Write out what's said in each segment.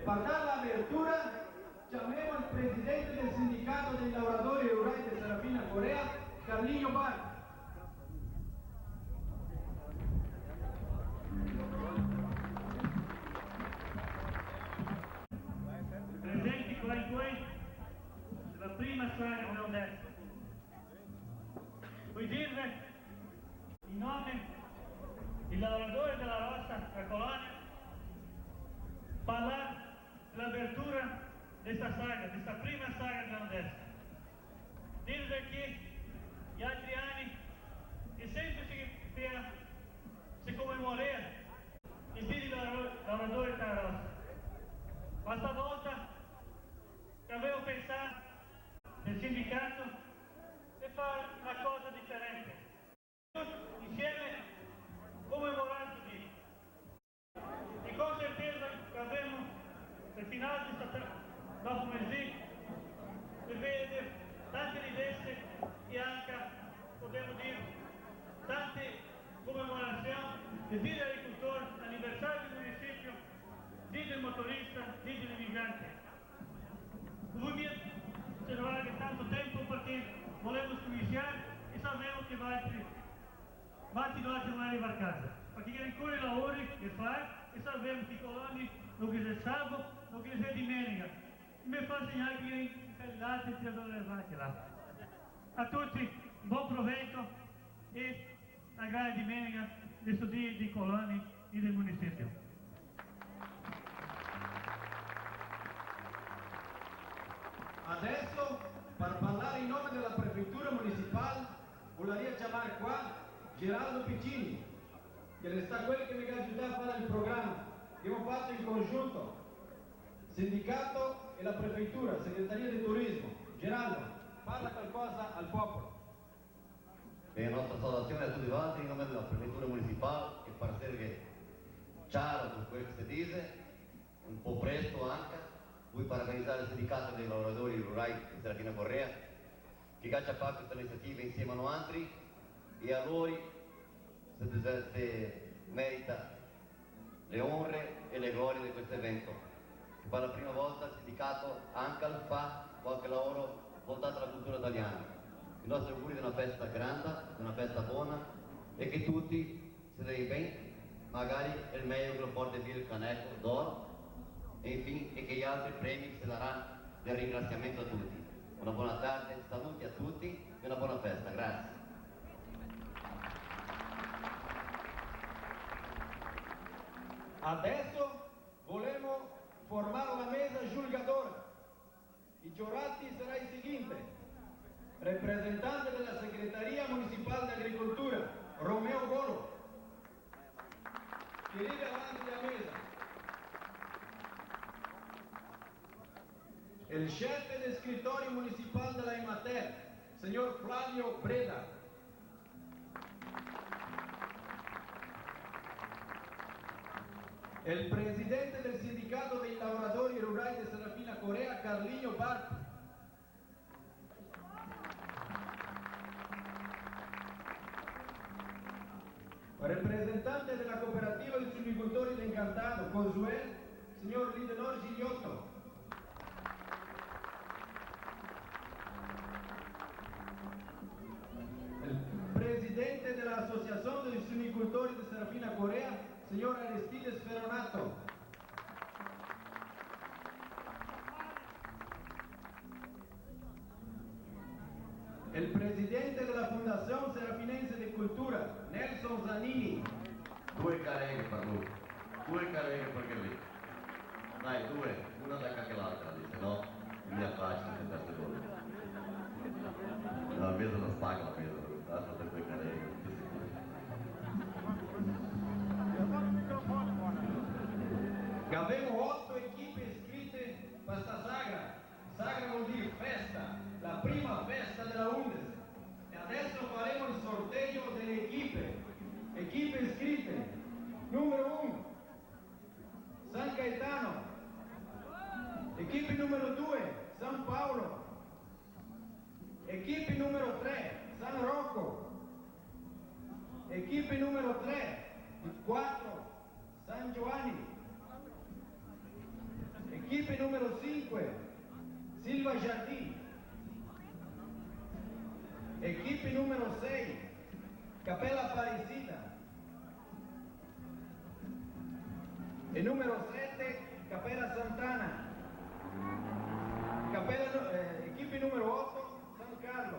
per dare l'apertura chiamiamo il presidente del sindacato dei lavoratori rurali di Serafina Corea, Carlinho Barco. Presenti qua in cui la prima saga del destra. Vuoi dirvi in nome dei lavoratori della nostra colonia parlare dell'apertura di questa prima saga della destra. Dirvi che gli altri anni è sempre si commemorare il Giorno dei lavoratori della rossa. Ma stavolta avevo pensato del sindacato di fare una cosa differente. Tutti insieme commemorando di. E con certeza che avremo nel finale di dopo mesi si vede tante riveste e anche, potremmo dire, tante commemorazioni del Giorno dell'agricoltore, anniversario del municipio, Giorno del motorista, Giorno dell'immigrante. Voi mi avete tanto tempo perché volevo iniziare e sapevo che Marti non mai a casa. Perché erano ancora i lavori che fare e sapevamo che i coloni non che c'è sabato, non che c'è domenica. E mi fa segnare che i altri ti dovevano fare là. A tutti buon proveito e una grande domenica dei studi di coloni e del municipio. Adesso, per parlare in nome della prefettura municipale, volevo chiamare qua Geraldo Piccini, che è stato quello che mi ha aiutato a fare il programma che abbiamo fatto in congiunto, sindacato e la prefettura, segreteria di turismo. Geraldo, parla qualcosa al popolo. La nostra salutazione a tutti quanti in nome della prefettura municipale e per essere chiaro su quello che si dice, un po' presto anche, vuoi parabenizare il sindacato dei lavoratori rurali di Serafina Corea, che ha fatto questa iniziativa insieme a noi altri e a loro si merita le onre e le glorie di questo evento. Che per la prima volta il sindacato anche fa qualche lavoro voltato alla cultura italiana. I nostri auguri di una festa grande, di una festa buona e che tutti si dei bene, magari è il meglio che lo porti via il canecco d'oro e infine che gli altri premi si daranno del ringraziamento a tutti. Una buona tarde, saluti a tutti e una buona festa, grazie. Adesso volevamo formare la mesa giulgadora. I giurati sarà il seguente: rappresentante della segreteria municipale di agricoltura, Romeo Golo, che arriva avanti alla mesa. Il chef del scrittorio municipale della Imater, signor Flavio Breda. Il presidente del sindacato dei lavoratori rurali di Serafina Corea, Carlinho Barco. Rappresentante della cooperativa dei suinicoltori di Incantado, Consuel, signor Lidenor Gigliotto. Il presidente dell'associazione dei suinicoltori di Serafina Corea, signor Aristides Ferronato. Il presidente della Fondazione Serafinense di Cultura, Nelson Zanini. Due carreghe per lui, due carreghe perché lì. Dai, due, una da che l'altra, dice, no? Mi affaccio in queste cose. La mesa non spacca la mesa, l'altra per due carreghe. Che avevo 8 equipe iscritte per questa sagra. Sagra vuol dire festa, la prima festa della Undes. E adesso faremo il sorteggio delle equipe. Equipe iscritte. Numero 1, San Gaetano. Equipe numero 2, San Paolo. Equipe numero 3, San Rocco. Equipe numero 3, 4, San Giovanni. Equipe numero 5, Silva Jardim. Equipe numero 6, Capela Aparecida. E numero 7, Capela Santana. Equipe numero 8, San Carlo.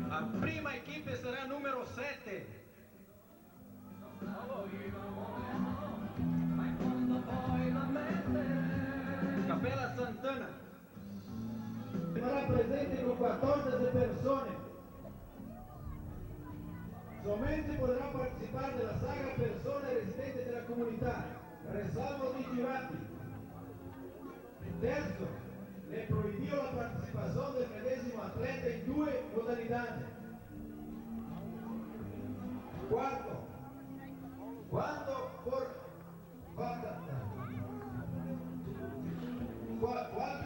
La prima equipe sarà numero 7. Capela Santana. Sarà presente con 14 persone. Solamente podrán participar de la saga personas residentes de la comunidad, resalvo di giurati. Terzo, le prohibió la participación del medesimo atleta en 2 modalidades. Cuarto, qualche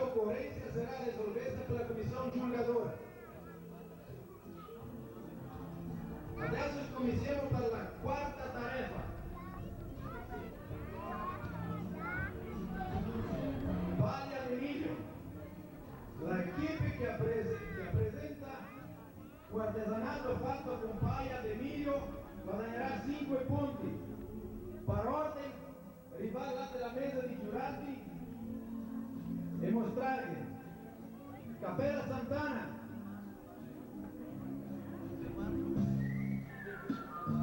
occorrenza será resolvida por la comisión julgadora. Adesso cominciamo per la quarta tarefa. Paglia di Emilio. La equipe che presenta un artesanato fatto con paglia di Emilio guadagnerà 5 punti. Per ordine, rivalate la mesa di giurati e mostrarvi. Capela Santana.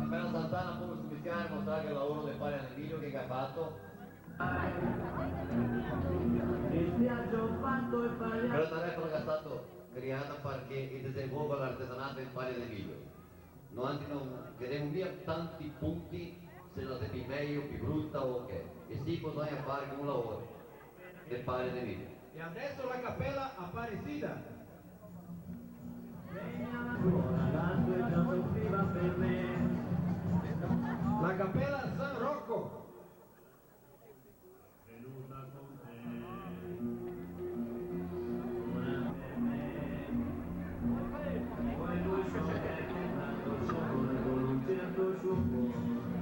Capela Santana può iniziare a mostrare il lavoro del padre Emilio che ha fatto. Quella tarefa che è stata creata perché desenvolva l'artesanato del padre Emilio. Noi non diremo via tanti punti se la siete meglio, più brutta o che. E sì, bisogna fare un lavoro del padre Emilio. E adesso la Capela Aparecida. La Capela San Rocco.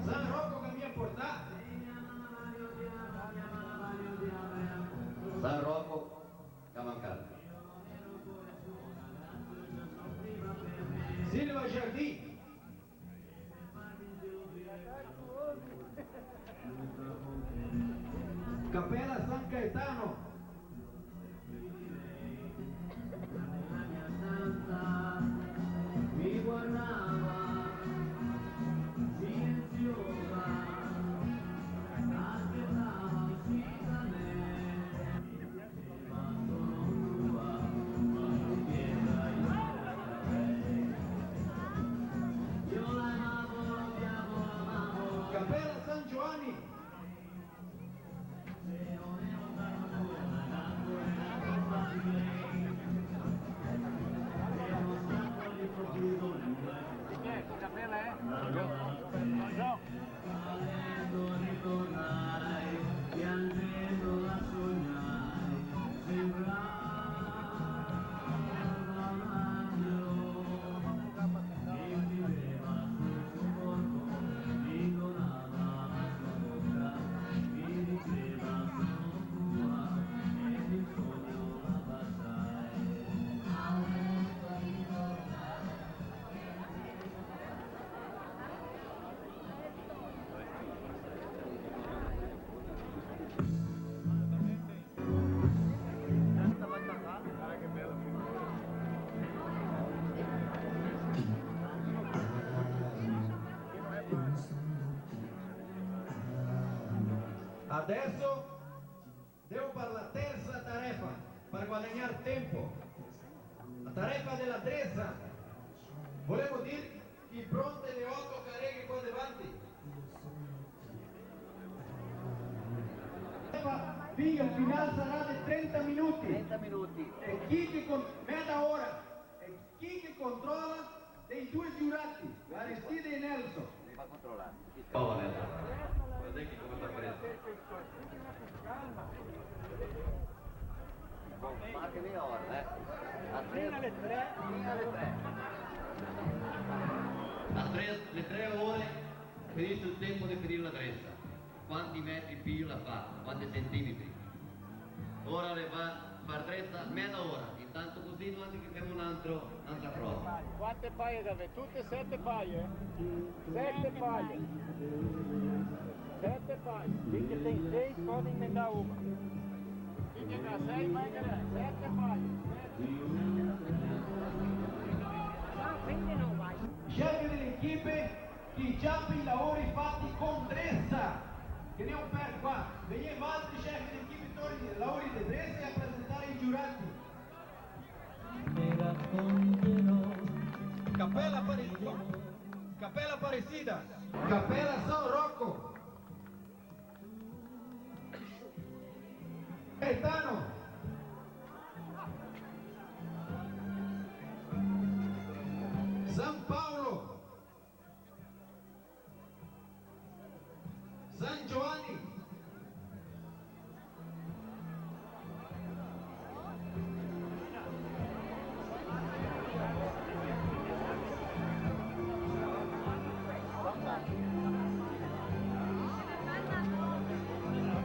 San Rocco che mi ha portato. San Rocco che ha mancato. Silva Jardim. Capela San Caetano. Mi guardava silenziosa, aspettava uscita da me, ma sono tua, ma non chieda io l'amavo, l'odiavo, l'amavo. Capela San Giovanni. Volendo ritornai, piangendo la sognai, sembrava un angelo che viveva sul suo corpo, mi donava la sua bocca, mi diceva sono tua, e il sogno la baciai. Adesso devo per la terza tarefa per guadagnare tempo. La tarefa della dressa. Volevo dire che pronte le 8 carreghe qua davanti. Il finale sarà di 30 minuti. 30 minuti. E chi che media ora. E chi che controlla dei 2 giurati, Aristide e Nelson. Mi fa controllare. Guardate che come sta preso. Ma anche lì ora, A 3 alle 3. Fino alle 3. A 3, le 3 ore finisce il tempo di finire la dressa. Quanti metri più la fa? Quanti centimetri? Ora le va far dressa mezza ora, intanto così noi anche che abbiamo un'altra prova. Quante paie deve? Tutte 7 paie? 7 paie. 7 paie. Quindi tem 6, pode emendar uma. Quindi emendar 6, vai ganhar 7 paie. Sceglie dell'equipe chi già i lavori fatti con dressa, che ne ho per qua. Veniamo altri chef dell'equipe i lavori di dressa e a presentare i giurati. Capella Aparecida, Capella San Rocco, Gaetano, San Paolo, San Giovanni,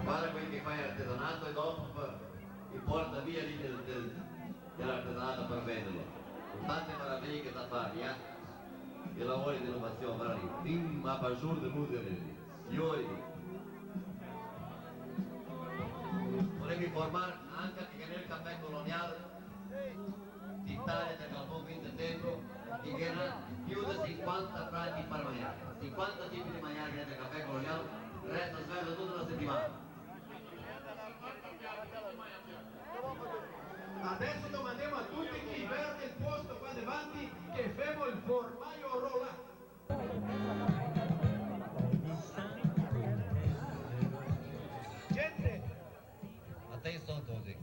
Guarda quelli che fai artigianato e dopo ti porta via lì dell'artigianato per venderlo. Con tante meraviglie che da fare, i lavori di innovazione, guarda lì, fin a Bajur de Mudere, signori. Volevo informare anche che nel caffè coloniale d'Italia del Gabon 20 tempo che viene più di 50 prati per mangiare, 50 tipi di mangiare nel caffè coloniale, resta sveglio tutta la settimana. Adesso domandiamo a tutti chi verde il posto qua davanti che femo il formaio rolla. Gente, Attenzione tutti.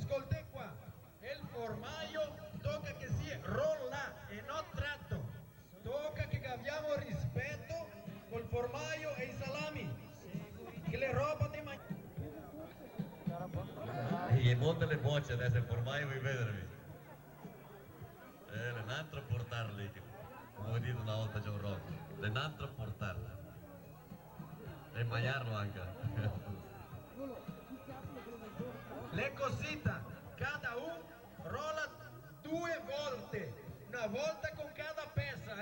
ascoltate qua, il formaio tocca che sia rolla e non tratto. Tocca che abbiamo rispetto col formaio e i salami, che le roba di mangiare. E monta le bocce adesso, il formaio vuoi vedermi? Un altro portarli, come ho detto una volta John Rock, un altro portarli. E mangiarlo anche. Le cosita, cada rola 2 volte, una volta con cada pezza,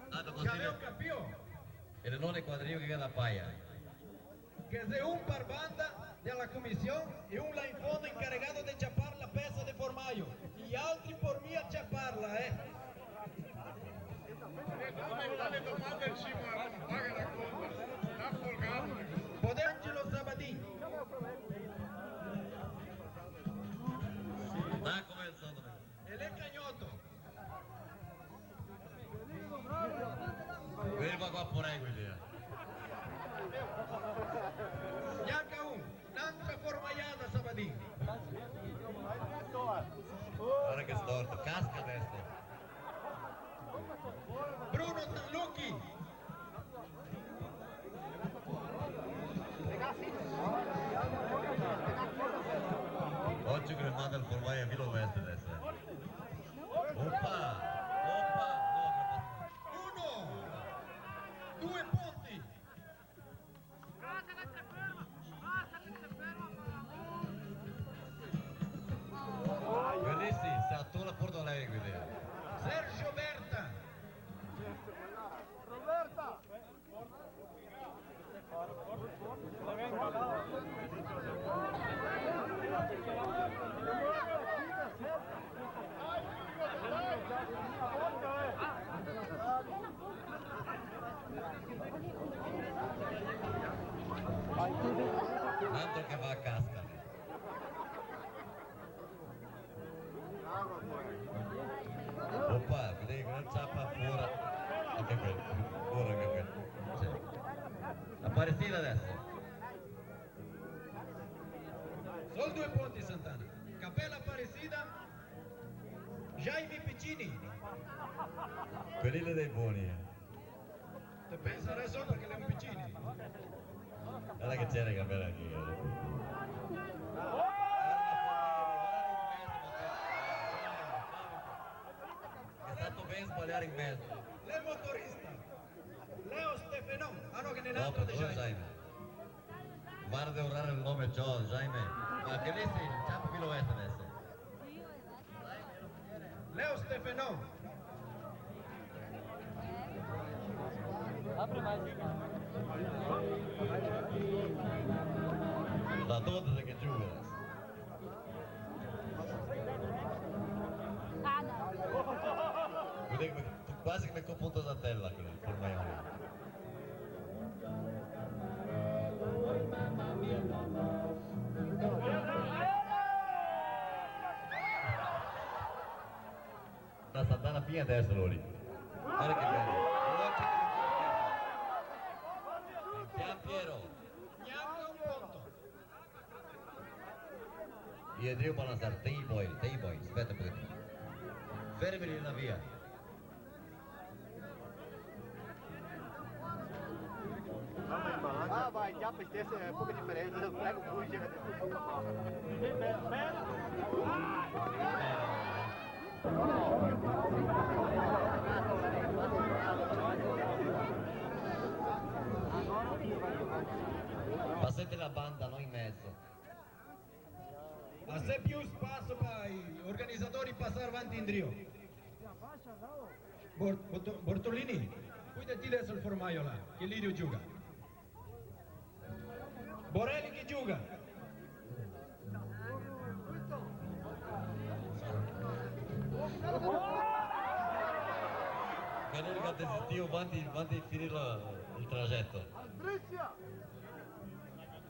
Tanto Che avevo capito? e non è quadrino che viene da paia. Che se un per banda della commissione e un là in fondo incaricato di ciappare la pezza di formaio, gli altri per me a ciapparla, Potangelo Sabadin. Ma come il sonno? E le cagnotto. Viva qua pure quell'idea. Bianca un'altra formaiata Sabadin. Guarda che storto, casca adesso. Bruno Lucchi. Oggi che mi manda il formaio a Vilo Veste adesso. Oppa! Oppa! Uno. 2 punti. Bellissimo, se a tu la porto lei quell'idea. Sergio Berta. Tanto che va a casca. Oppa, vedi che non ciappa fuori. Anche quello, fuori anche quello. Sì. Apparecida adesso. Solo 2 punti Santana. Capella Aparecida. Jaime Piccini. Quelli dei buoni. Te pensa adesso perché le un Piccini. Guarda che c'è le capelle qui. È stato ben sbagliare in mezzo. Le motorista. Leo Stefano. Ah no, che nell'altro Dopo, Jaime. Guarda di orare il nome ciò, Jaime. Ma che lei sei, il ciampo chi lo è adesso? Leo Stefano. Apre mais. Da dove che giù adesso? Quasi che mi compunto da tella qui, per me. La santana fine adesso lì. Guarda che bello. Gian Piero. Neanche un punto. Io devo balanciare, dei boy, aspetta un pochettino. Fermi la via. Ah, vai, già per te è poca differenza, prego, fugge. Passate la banda, no in mezzo. A se più spazio per gli organizzatori passare avanti in trio. Bortolini, cuidati adesso il formaio là, che Lirio gioca. Borelli che gioca. Che non ricordo positivo, avanti a finire il tragitto.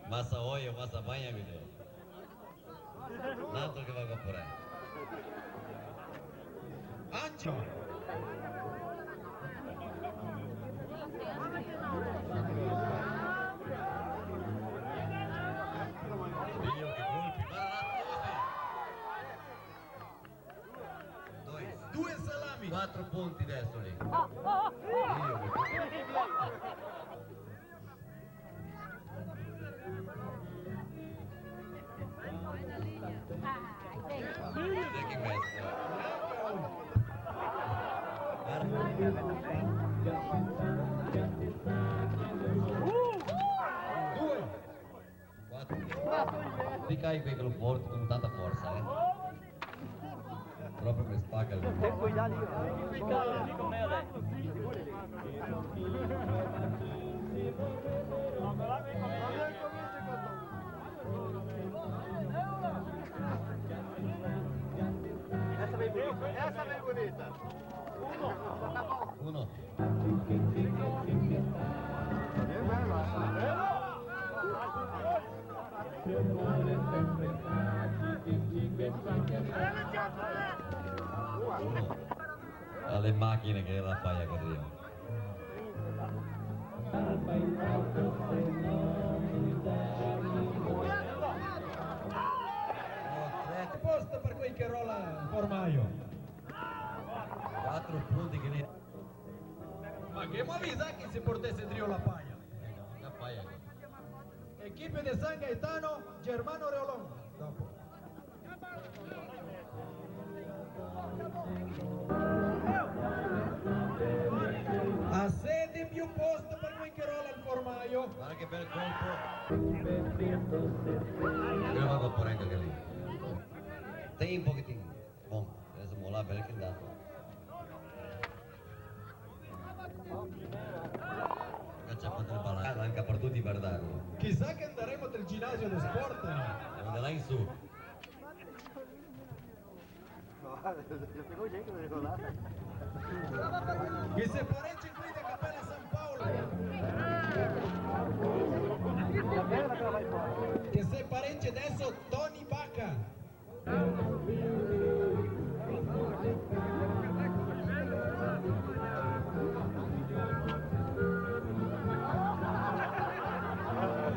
Massa olio, massa bagna, mi dico. Un altro che va a comprare. Ancio. Dio che colpi, Due salami. 4 punti adesso lì. Dio che colpi. Vedi che questo. Due. 4. Ti cai qui che lo porti con tanta forza, Proprio mi spacca il Dico me adesso. Essa vem bonita. Uno. Alle macchine che la fai a quadrino. Posto per quel che rola il formaio. 4 punti che ne... Ma che mi avvisa che si portasse trio la paia. La paia. Equipe di San Gaetano, Germano Reolon. Dopo. A sede più posto per quel che rola il formaio. Guarda che bel colpo. Io vado a porre anche lì. Tem un pochettino. Bom, adesso mola bene che è andato. Cacciato del ballare, anche per tutti guardarlo. Chissà che andremo del ginnasio di sport. Da là in su. Che se pareggia qui da Cappella San Paolo. Che se pareggia adesso Tony Bacca.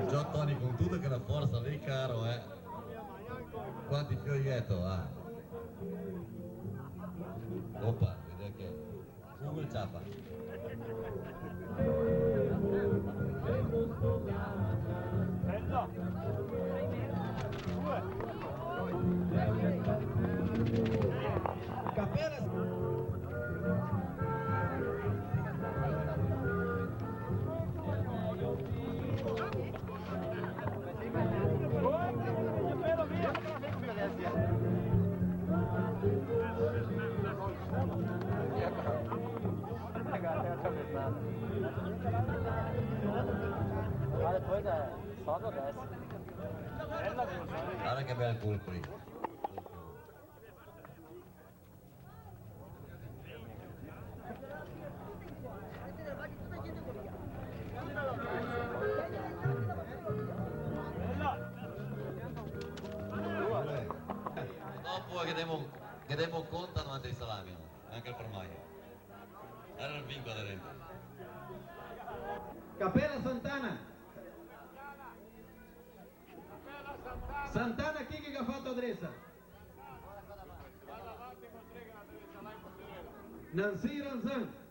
Già Tony con tutto che la forza lì caro, Quanti fioietto ha? Oppa, vedi che fumo il ciappa. Cappella Guarda, poi da sotto adesso. Guarda che bel colpo lì. Dopo che demo contano anche i salami, anche il formaggio. Era il vinco aderente. Capella Santana. Santana chi che ha fatto adressa? Nancy Ranzan.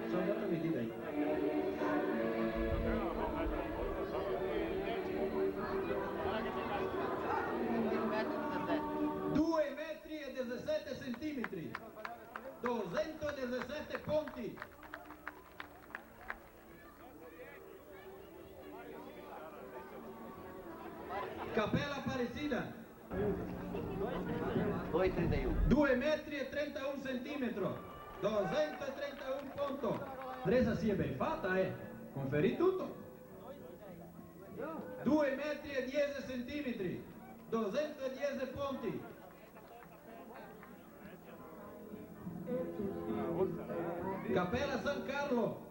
Sono andato a medire ahí. Due metri e 17 centimetri, 217 punti. Capella Aparecida. 2,31. 2 metri e 31 centimetri, 231 punti. Resa si è ben fatta, Conferi tutto. 2 metri e 10 centimetri, 210 punti. Capella San Carlo.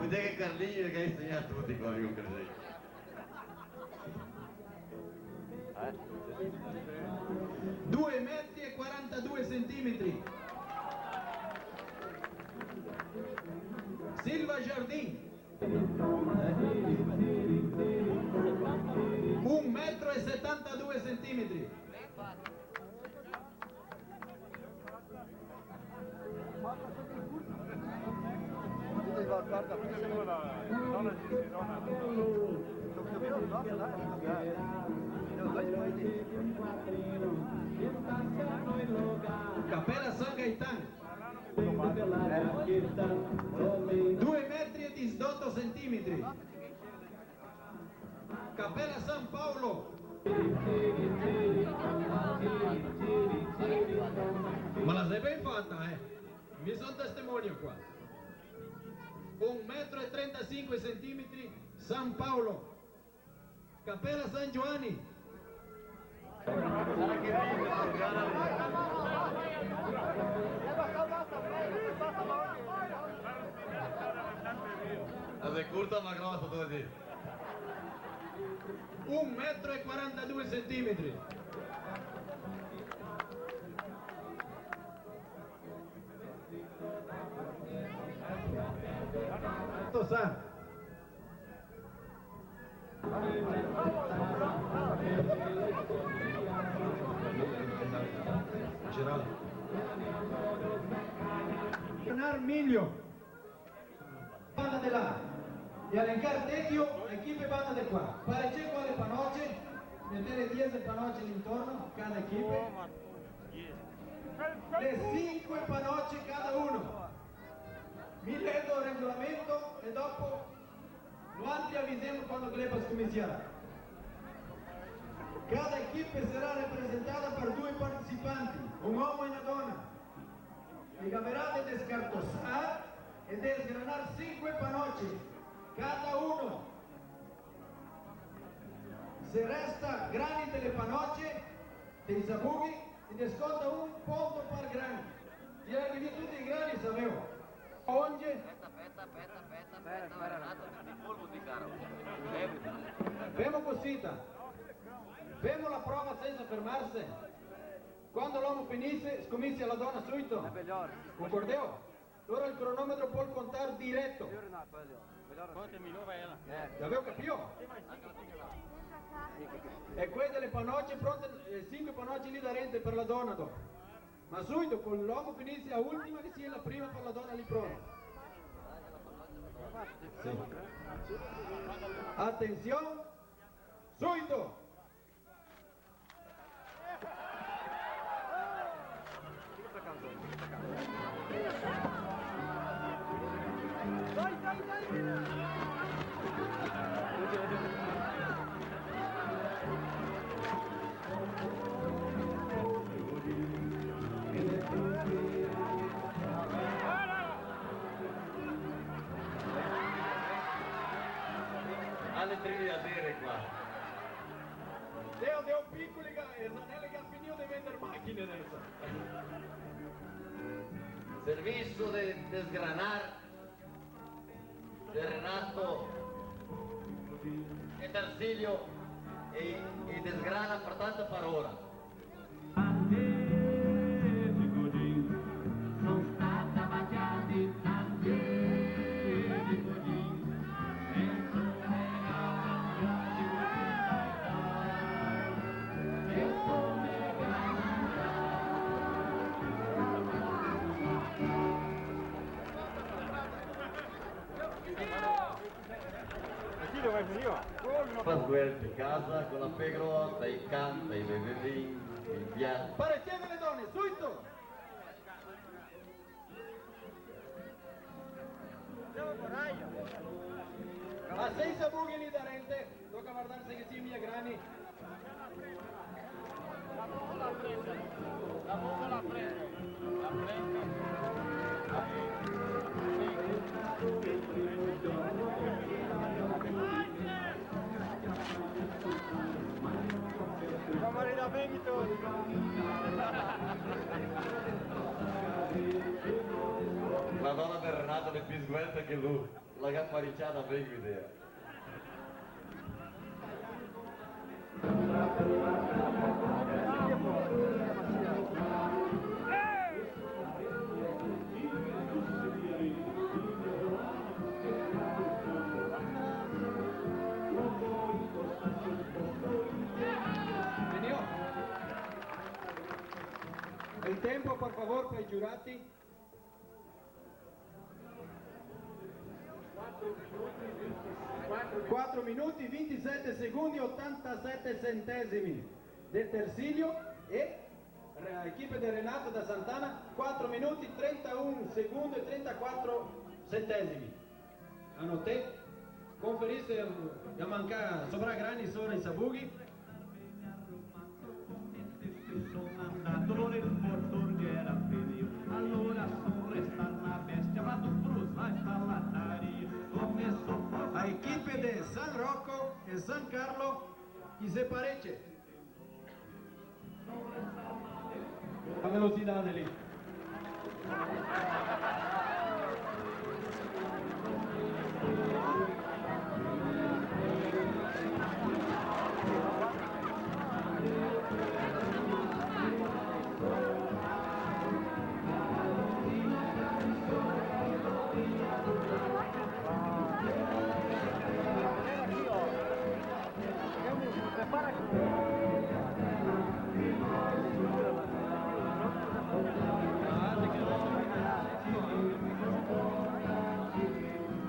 Vedete che Carlini che ha insegnato tutti qua con Carlini. 2 metri e 42 centimetri. Silva Jardin. 1 metro e 72 centimetri. Capella San Gaetano. 2 metri e 18 centimetri. Capella San Paolo. Ma la sei ben fatta, Mi sono testimonio qua. 1 metro e 35 centimetri, San Paolo. Capella San Giovanni. La sei curta ma grossa tu dire. 1 metro e 42 centimetri. San. Geraldo. Leonardo Miglio. Banda de là. Y Alencar Tecchio, equipe banda de qua. Parecce qua le panoche, mettere 10 panoche intorno, cada equipe. Le 5 panoche cada uno. Mi leggo il regolamento e dopo lo altri avvisiamo quando Glepas comincerà. Cada equipe sarà rappresentata per 2 partecipanti, un uomo e una donna. Il camerà de descartosar e desgranar 5 panoche, cada uno. Se resta grani delle panoche, dei sabughi, ti desconta 1 punto per grano. Direi che vi tutti i grani sapevo. Onde? Aspetta, Renato, ti polvo di caro. Vemo cosita. Vemo la prova senza fermarsi. Quando l'uomo finisse, scommisse la donna subito. Concordeo? Ora il cronometro può contare diretto. Avevo capito? E quelle delle panoche pronte, 5 panoche lì da rente per la donna dopo. Ma subito con l'uomo che inizia ultima che sia la prima per la donna lì pronta. Sì. Attenzione, subito! litrini a bere qua. Deo piccoli e Zanelli che ha finito di vendere macchine adesso. Servicio de desgranar de Renato e Tarsilio e desgrana per tanta parola. Sono stata baciati anche di così. Pasquale in casa con la pegrota, i canta, i bevevin, il piatto. Parecchiate le donne, subito! A 6 sabughi lì da rente, tocca guardarsi che si mia grani. La bomba la prende. La prende. Da Benito. La donna del Renato è più sguelta che lui, la capparicciata ben idea. Il tempo, per favore, per i giurati. 4 minuti, 27 secondi, 87 centesimi del Tersilio e equipe di Renato da Santana, 4 minuti, 31 secondi e 34 centesimi. A notte, conferisce a mancare sopra grandi sopra i sabughi. Sono andato nel portoriere a Fedeo, allora sono restato una bestia, vado frusla e spallataria, ho messo fuoco. A equipe de San Rocco e San Carlo chi se parecce. La velocità lì.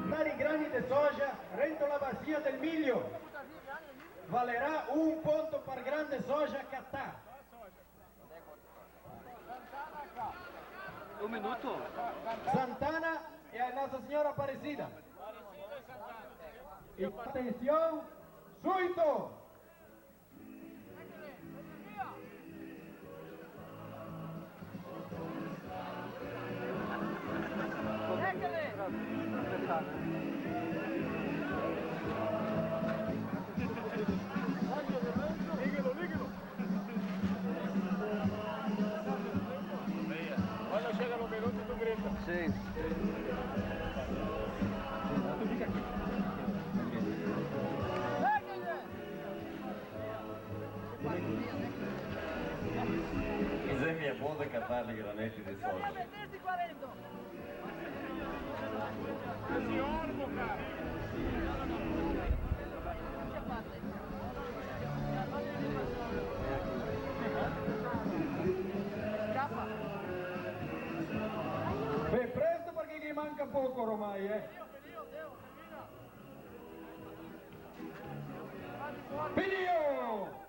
Tali grani di soja rendono la bacia del miglio. Valerà un punto per grande soja cattà. Un minuto. Santana e a Nostra Signora Aparecida. E attenzione, subito! Quando chegano minuti tu grita. Sì. Zemi è buono da cattare i granetti di soja. Si ormo, cara. Beh, presto perché gli manca poco ormai, Finio!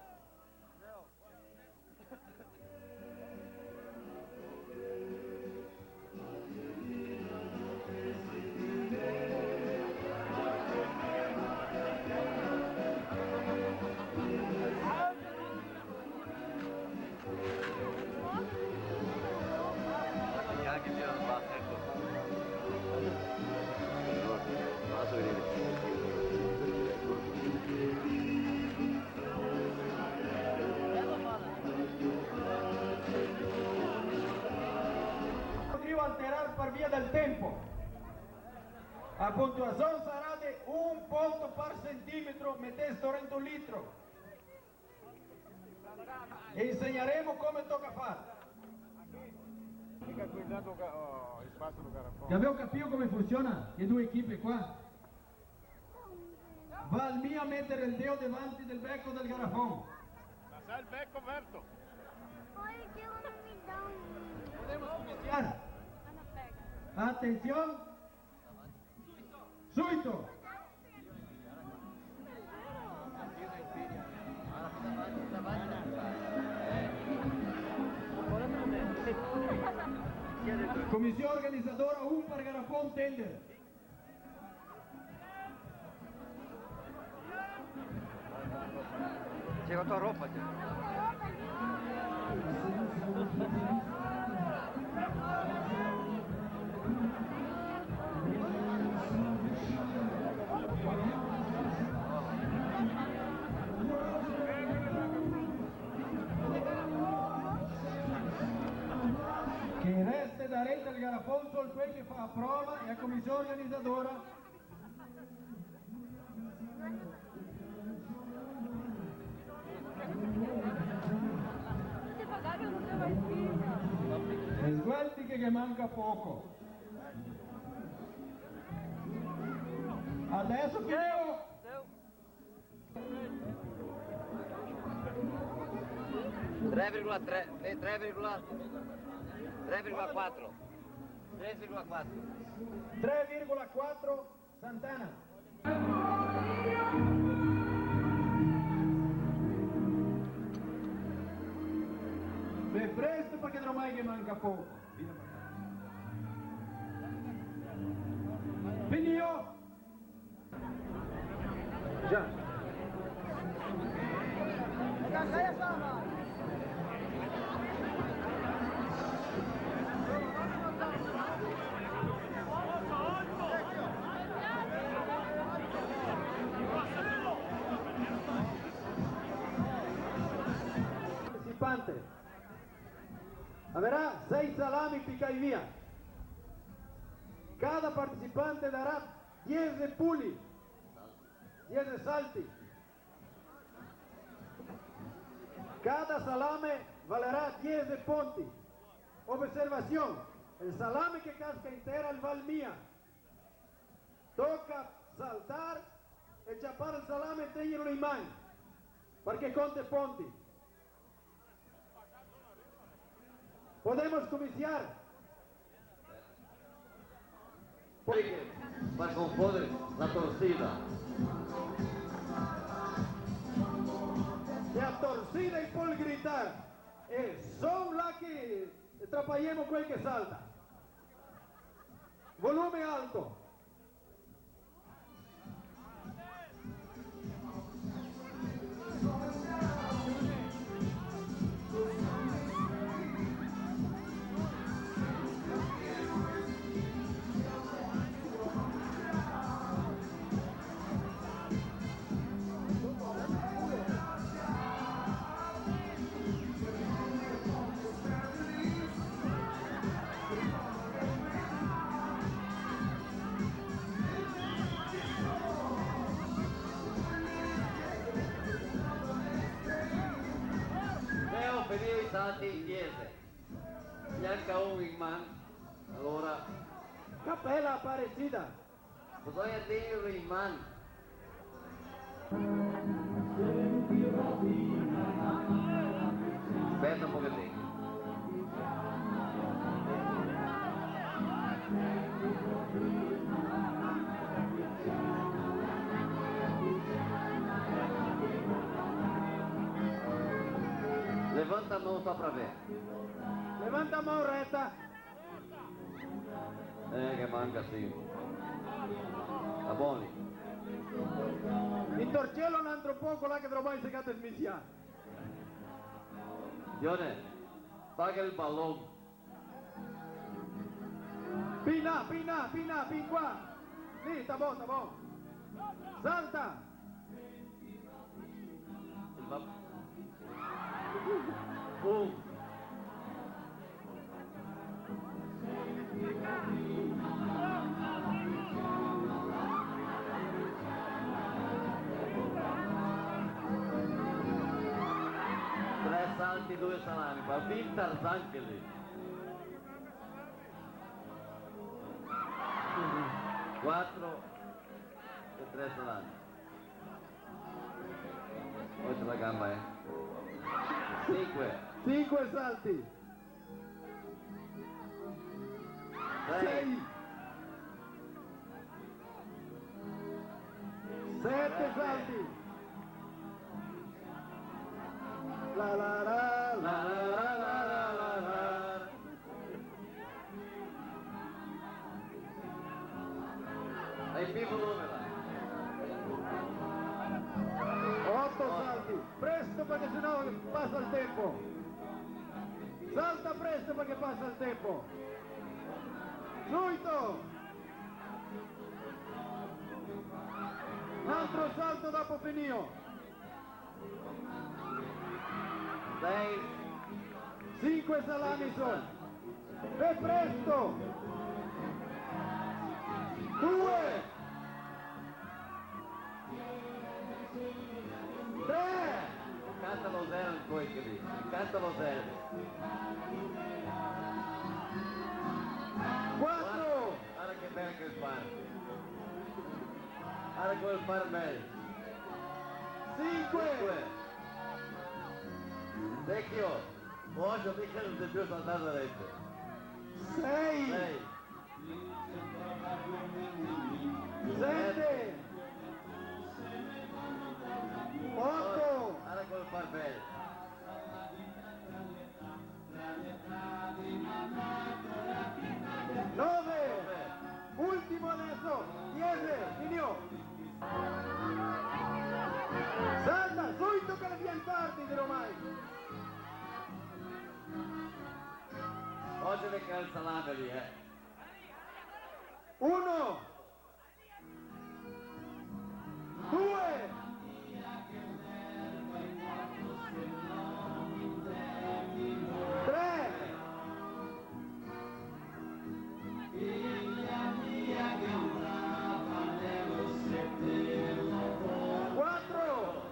A pontuação será de 1 ponto por centímetro metesto dentro do litro. Ensinaremos como toca fare. Fica cuidando o espaço do garrafão. Já viu o capio come funziona? Le due equipe qua? Valmia mettere il dedo davanti del becco del garrafone. Passar il becco aperto. Olha que ela não me dá um. Podemos cominciare. Ana, pega. Attenzione. Subito. Commissione organizzadora, un per garrafone tender. Chega a tua roupa, tio. Che resta da rete al garrafone solo quel che fa a prova e a commissione organizzadora. Devagar que eu não tenho mais filha. Sguardi che manca poco. Adesso Pio. 3,3, 3,4. 3,4 Santana. Beh, presto perché non mai che manca poco. Pinio. Già. Participante. Habrá 6 salami pica y vía. Cada participante dará 10 de puli, 10 de salti. Cada salame valerá 10 de ponti. Observación, el salame que casca entera el val mía. Toca saltar e chapar el salame tenga un imán, para que conte ponti. Podemos comiciar. Para confondere la torcida. E a torcida e por gritar. Son lá que atrapalhemos com el que salta. Volume alto. Veniva i salti in chiesa, neanche un in mano, allora Capela Aparecida. bisogna tenerlo in mano. Aspetta un pochettino. Levanta a mão só para ver. Levanta a mão reta. Que manca assim. Tá bom? Intorcielo un altro poco là che trovo se cade smisia. Dione, paga il ballone. Pina, pina, pina, pin qua. Lì, sta buono, sta buono. Salta. Il ballone. 22 salami, ma Vintar Zankeli. 4 e 3 salami. Poi c'è la gamba, 5 salti. 6. 7 salti. La la la la la la la la la. 8 salti. Presto perché sennò passa il tempo. Salta presto perché passa il tempo. Subito. Un altro salto dopo Penio. 6. 5 salami sono. E presto. 2. 3. Canta lo 0 il poi che dice. Canta lo 0. 4. Guarda che bene che fare. Guarda come fare bene. 5. Vecchio, voglio che non sei più saltato a rete. 6. 7. 8. Guarda come far bene. 9. Ultimo adesso. 10. Finio. Salta, subito che le viene tardi di ormai. Oggi le il salame lì, 1. 2. 3. 4.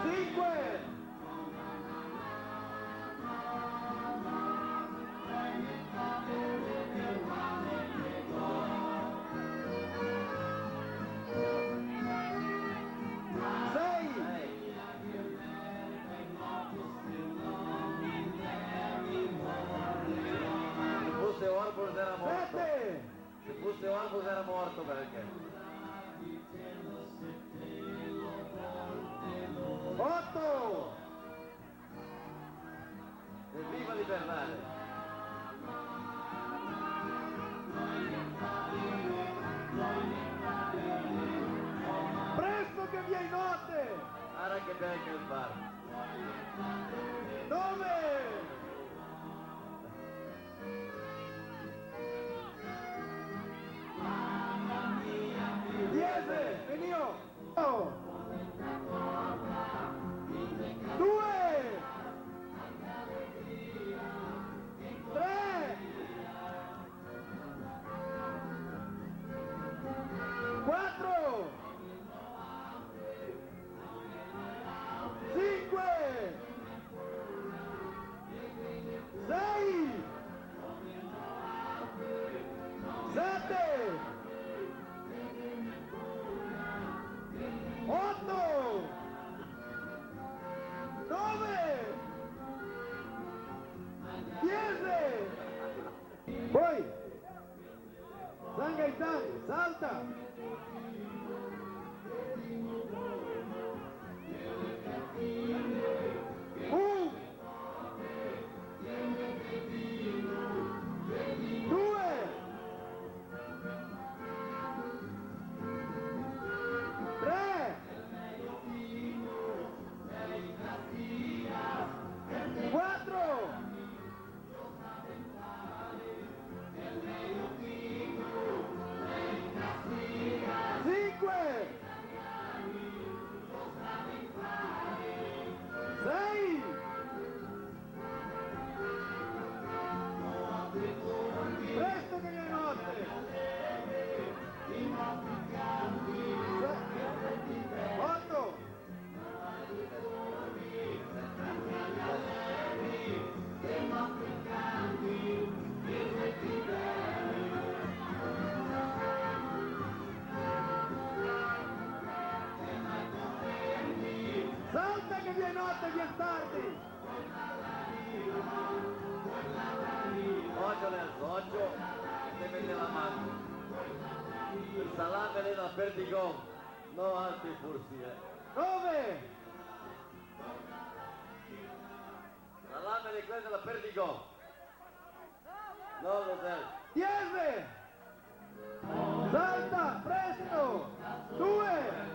5. 7. Se fosse Orbus era morto perché. 8. Evviva Libertare! Presto che viene notte. Guarda che bello che il bar! 9. 10. Venio. 2. 3. 4. 5. 6. 7. 8. 9. 10. Poi San Gaetano salta. 1. 2. 3. 4. 5. Bastardi! Occhio Nelson, occhio, te mette la mano. Il salame è da Perdigon, no altri fursi, 9, Salame di quello della Perdigon. No, Rosello. 10, salta, presto, 2,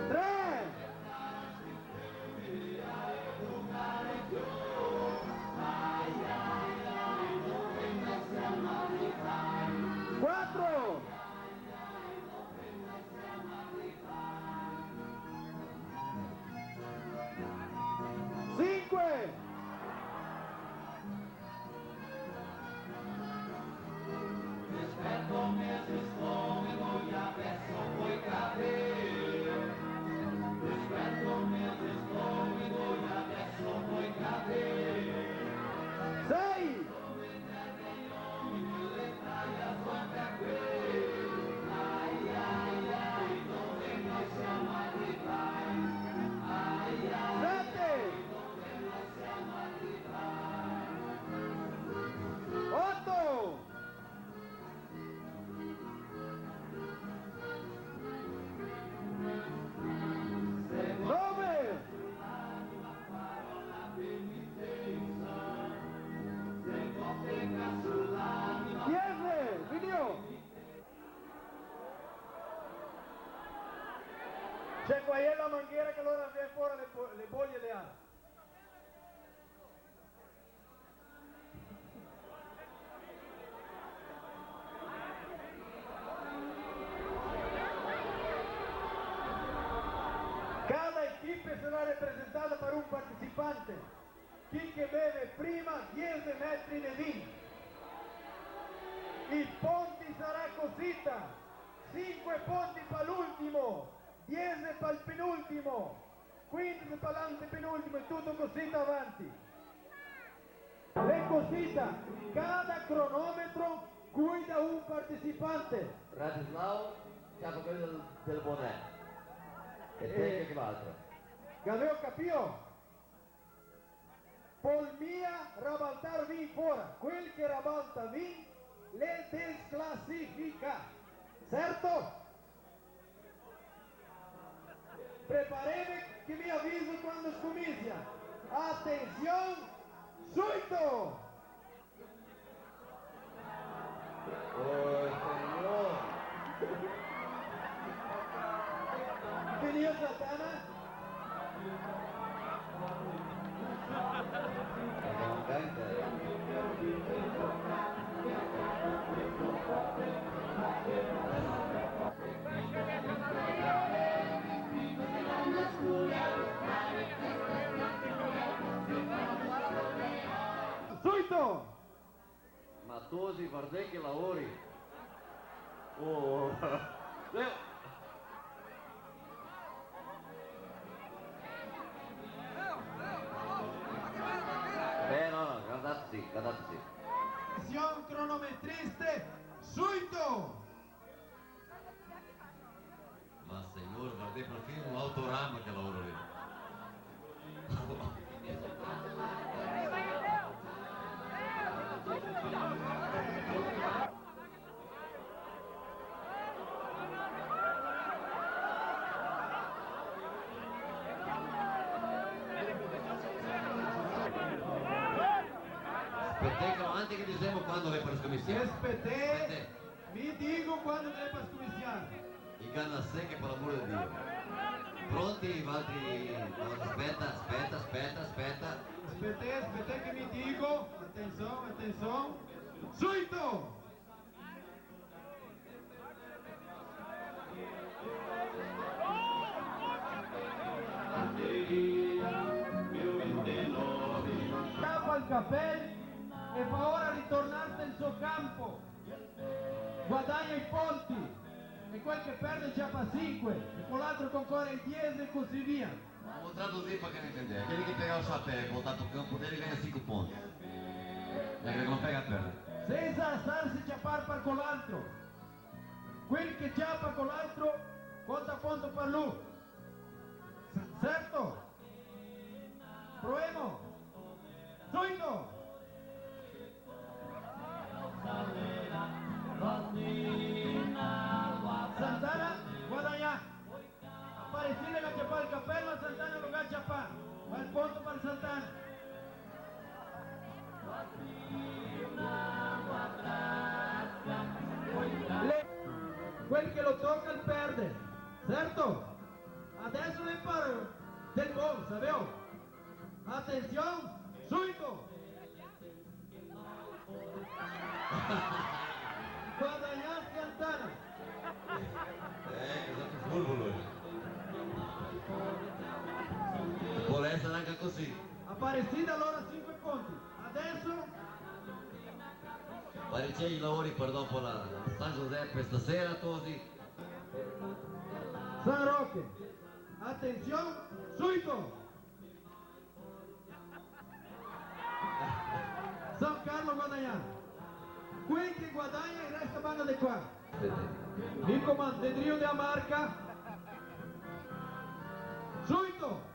3, 4, 5, 6, 7, 8, 9, 10, finito! C'è qua la manguera che allora viene fuori le foglie di acqua. Cada equipe sarà rappresentata per un partecipante. Chi che beve prima 10 metri di vino. I ponti sarà cosita. 5 ponti per l'ultimo, 10 per il penultimo, 15 per l'antepenultimo e tutto cosita avanti. Le cosita, cada cronometro guida un partecipante. Radislao, capo quello del Bonè. E te che l'altro. Galeo capio? Polmia rabaltar vin fuori. Quel che rabalta vin le desclassifica. Certo? Prepareme che mi avviso quando scomincia. Attenzione, subito! Oh, signor! Finito Satana? Subito! Matosi, guarda che lavori! Oh! Leo! No, guardate sì. Attenzione cronometriste, subito! Ma signor, guarda perfino un autorama che lavoro lì. Aspettate avanti che diciamo quando le per scommissione. Aspettate, mi dico quando deve scommissiare. Il canna secca per l'amore di Dio. Pronti, Valtri? Aspetta. Aspettate che mi dico. Attenzione. Subito! Tappa il cappello e fa ora ritornare nel suo campo. Guadagna i punti e quel che perde già fa 5 e con l'altro concorre il 10 e così via. Ho tradotto para che ne entender. Aquele que pegar o chapéu e voltar pro campo dele ganha 5 pontos. E aquele que não pega a perna. Senza alzarsi già par con l'altro. Quello che ciappa con l'altro conta punto per lui. Certo? Proviamo. Subito. Santana guadagna. Aparecida agachapa il cappello, Santana lo agachapa. Va il punto per Santana. Quello che lo tocca il perde, certo? Adesso le imparo del gol, sapete? Attenzione, subito! Guadagna Santana. Cosa ti furbo lui? Può essere anche così. Aparecida allora 5 punti. Adesso Pare i lavori per dopo la San Giuseppe stasera, Tosi. San Roque. Attenzione, subito! San Carlo guadagna. Quelli che guadagna il resto vanno di qua. Mi comando, Dedrio della Marca. Subito!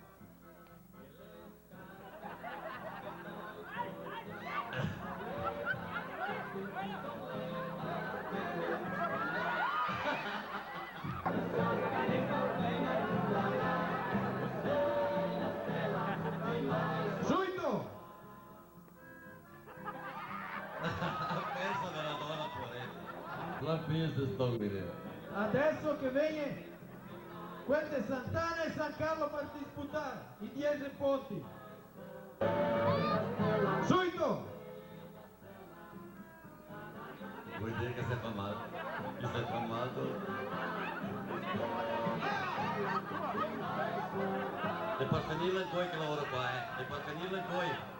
Subito! Penso che la donna può la pensa sto vedendo. Adesso che viene quel di Santana e San Carlo per disputare i 10 punti. Subito! Vuoi dire che sei fermato? Che sei fermato? E per finirla in poi che lavoro qua, E per finirla in poi.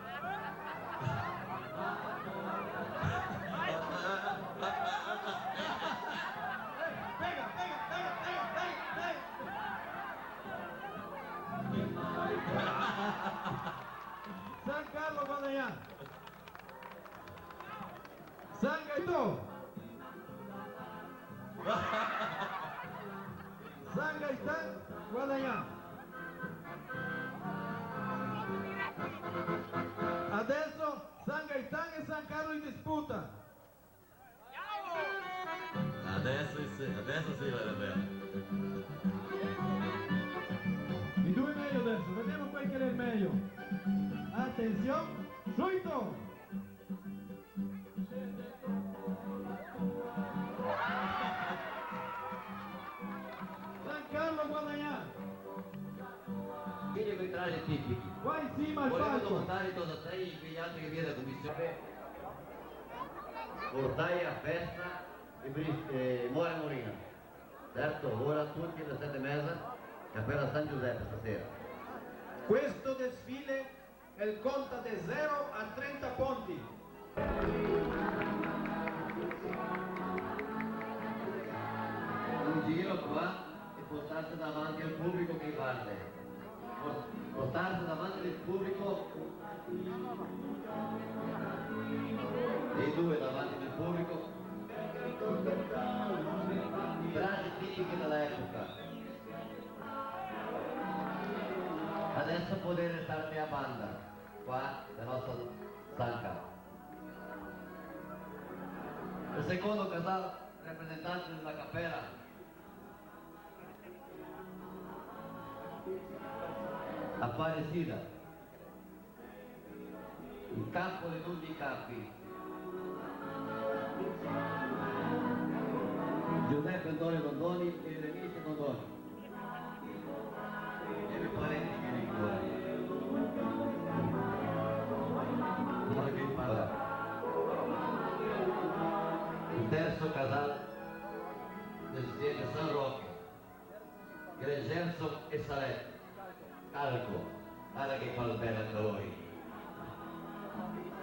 Pega! San Carlo guadagna. San Gaetano. San Gaetano guadagna. Adesso San Gaetano e San Carlo in disputa. Adesso sì va bene. I due meglio adesso, vediamo quel che è il meglio. Attenzione, subito! San Carlo guadagna. Quindi quei traje tipici. Qua in cima al Volevo palco. domandare cosa sei gli altri che viene da commissione. Portai a festa e More Morina. Certo, ora tutti alle 7:30, Cappella San Giuseppe stasera. Questo desfile è il conta da 0 a 30 punti. Un giro qua e portarsi davanti al pubblico che parte. Portarsi davanti al pubblico e due davanti al pubblico. Frasi tipiche dell'epoca. Adesso potete starti a banda, qua nel nostro Sanca. Il secondo casale rappresentante della cappella Aparecida, il campo di tutti i campi. Giuseppe Antonio Dondoni e Denise Dondoni. E i parenti che ricordi. Il terzo casale del siete San Roque, Gregenzo e Saletto. Calco, guarda che fa bene anche voi.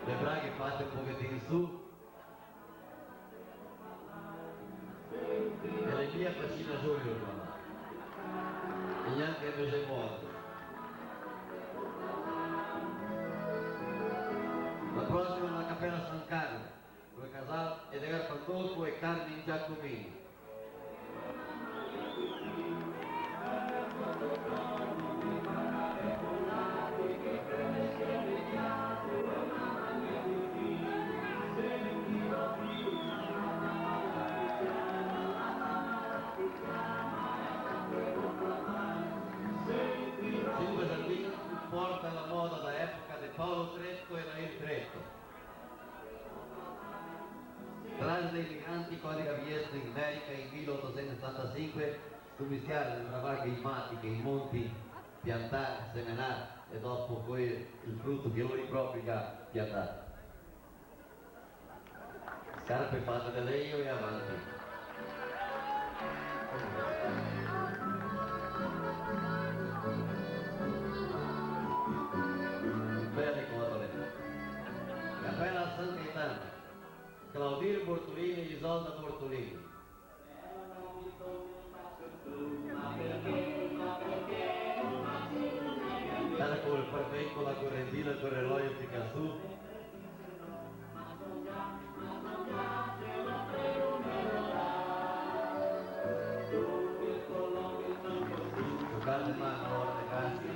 Le braghe fatte un pochettino su. E le mie faccine Giulio qua. E neanche invece è morto. La prossima è la Cappella San Carlo, dove casale ed era Pandolfo e Carmine Giacomini. 5 commischiare le vacche i matti che i monti piantare, semenare e dopo poi il frutto che lui proprio ha piantato. Scarpe fatte da legno e avanti. Belle cose. Cappella San Gaetano. Claudio Bortolini e Isolda Bortolini. Era con il perfetto, la correntina, il correloio che su. Giocare le mani, ora le carte.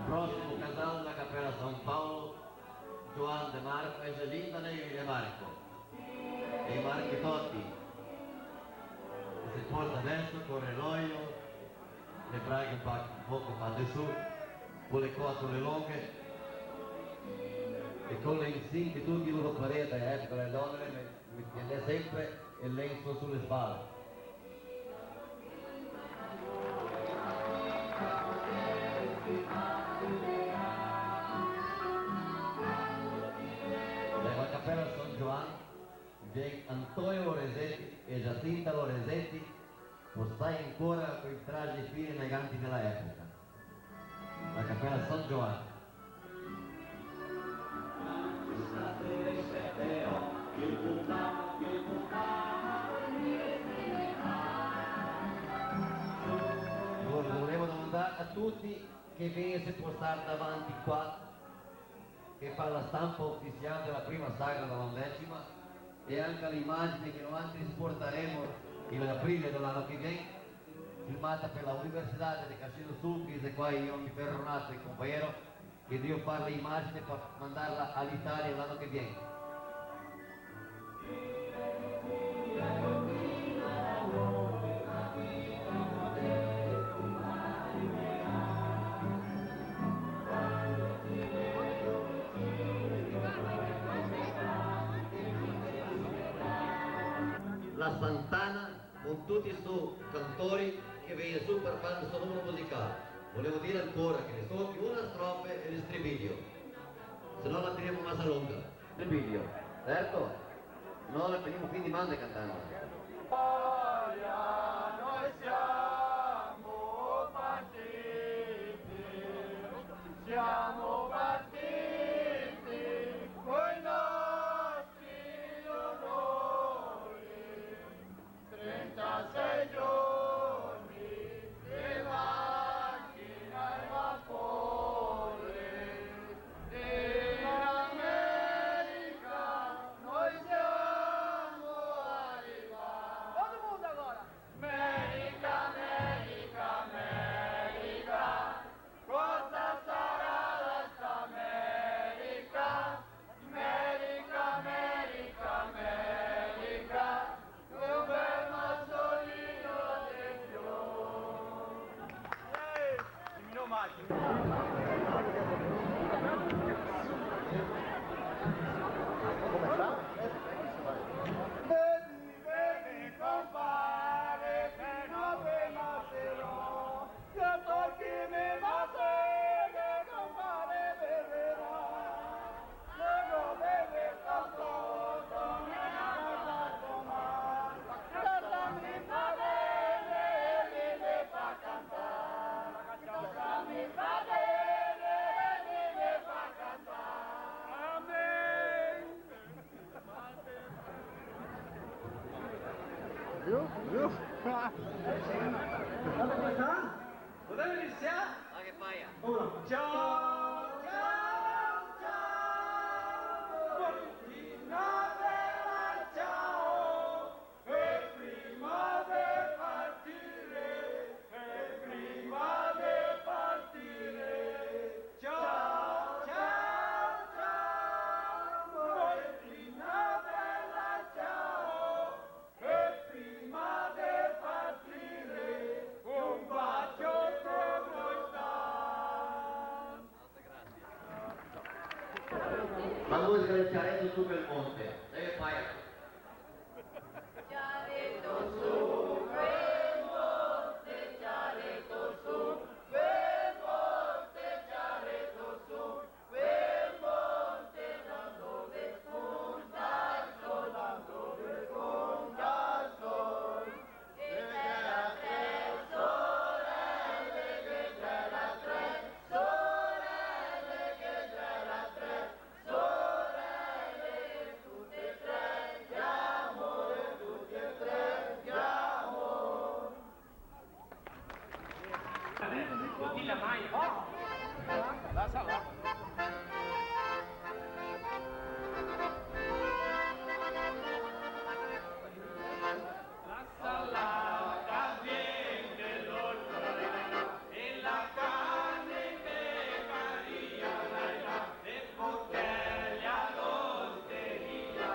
Prossimo casale della Cappella San Paolo, Gioan De Marco e Gelinda Negri De Marco. E i Marchi Totti. Si porta adesso con l'eloio, le braghe un poco fatte su, con le cotole lunghe e con le insignie tutti loro parete, per le donne mi tiene sempre il lenzo sulle spalle. Nella Cappella San Giovanni viene Antonio Loresetti e Giacinta Loresetti postai ancora con i tragi fini e eleganti della epoca. La Cappella San Giovanni. Volevo domandare a tutti che venisse portare davanti qua, che fa la stampa ufficiale della prima sagra dell'11ª e anche l'immagine che noi trasporteremo in aprile dell'anno che viene, filmata per l'Università di Casino Sulcis e qua io mi perdonato il compagnero che devo fare l'immagine per mandarla all'Italia l'anno che viene. La Santana con tutti i suoi cantori che viene su per fare il suo numero musicale. Volevo dire ancora che ne sono una strofa e il stribilio, se no la teniamo massa lunga. Stribilio, certo? No, la teniamo quindi mande cantando. Noi siamo partiti, siamo partiti coi nostri onori, 36 giorni di macchina e vapore, in America noi siamo arrivati. Todo mundo agora! America, America, America, cosa sarà questa America? America, America, America, un bel mazzolino di più. Dimmi magico. Come sta? Vedi, compare, che non ve maserò, io tocchi mi masere, compare beverà, luego beve tanto, me la tomar, cosa mi fa bene, vive pa cantar, cosa mi fa bene, vive pa cantar, amen. Potete iniziare? Ma che paia? Ciao, ciao, ciao, Martina bella, ciao, e prima di partire, ciao, ciao, ciao, Martina bella, ciao, e prima di partire, un bacio per voi sta. del Ciaretto su Belmonte. Lei che fai? Ciaretto su Belmonte, Ciaretto su Belmonte, Ciaretto su Belmonte, da dove spunta il sol, da dove spunta il sol. E c'era tre sorelle, che c'era tre sorelle, che c'era tre sorelle, tutte e tre d'amore, tutte e tre d'amore. Dilla mai. Lasciala. La salata viene l'olio e la carne in beccaria, le bottiglie all'osteria,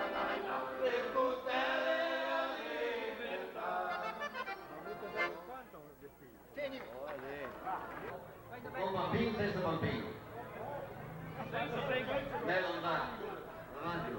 le bottiglie alla libertà. Con bambino, senza bambino. Lei lontano. Avanti.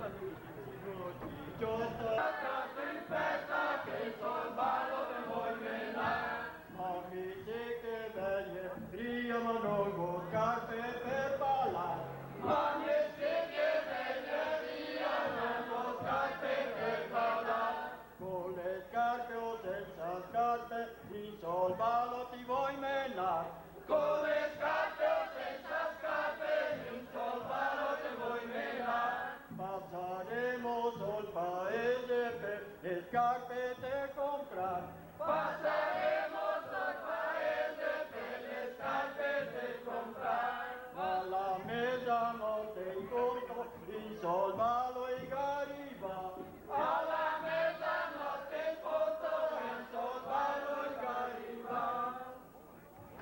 In festa che il sol ballo te vuoi menare, Amici che veglie, riamano con carte per ballare. amici che venerdì hanno scarpe per ballare, Con le scarpe o senza scarpe, il sol ballo ti vuoi menare. con le scarpe o senza scarpe, il sol ballo te vuoi menare. Passaremo sul paese per le scarpe te comprare. Passeremo sul paese per le scarpe per comprare. Alla mezzanotte incontro il sol ballo e arriva. Alla mezzanotte in fondo il sol ballo e arriva.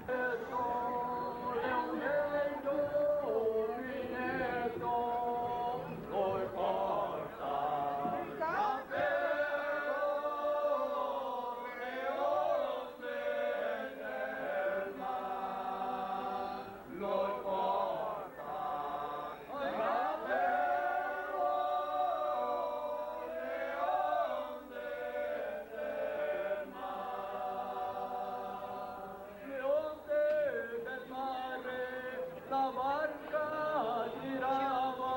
Il sole è un illuminato, noi porta il cappello, le onde del mare, noi porta il cappello, le onde del mare, le onde del mare, la barca girava,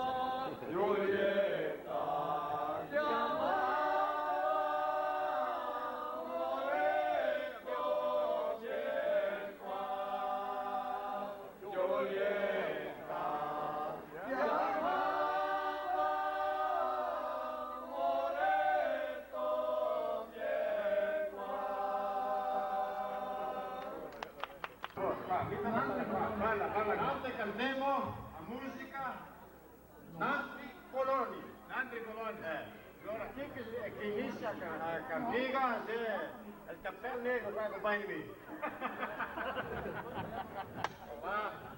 Giulietta chiamava, Moretto vieni qua, Giulietta chiamava, Moretto vieni qua. Quando cantiamo a musica, tanti coloni. Allora chi che inizia a campiga è il cappello nero, qua compagni miei.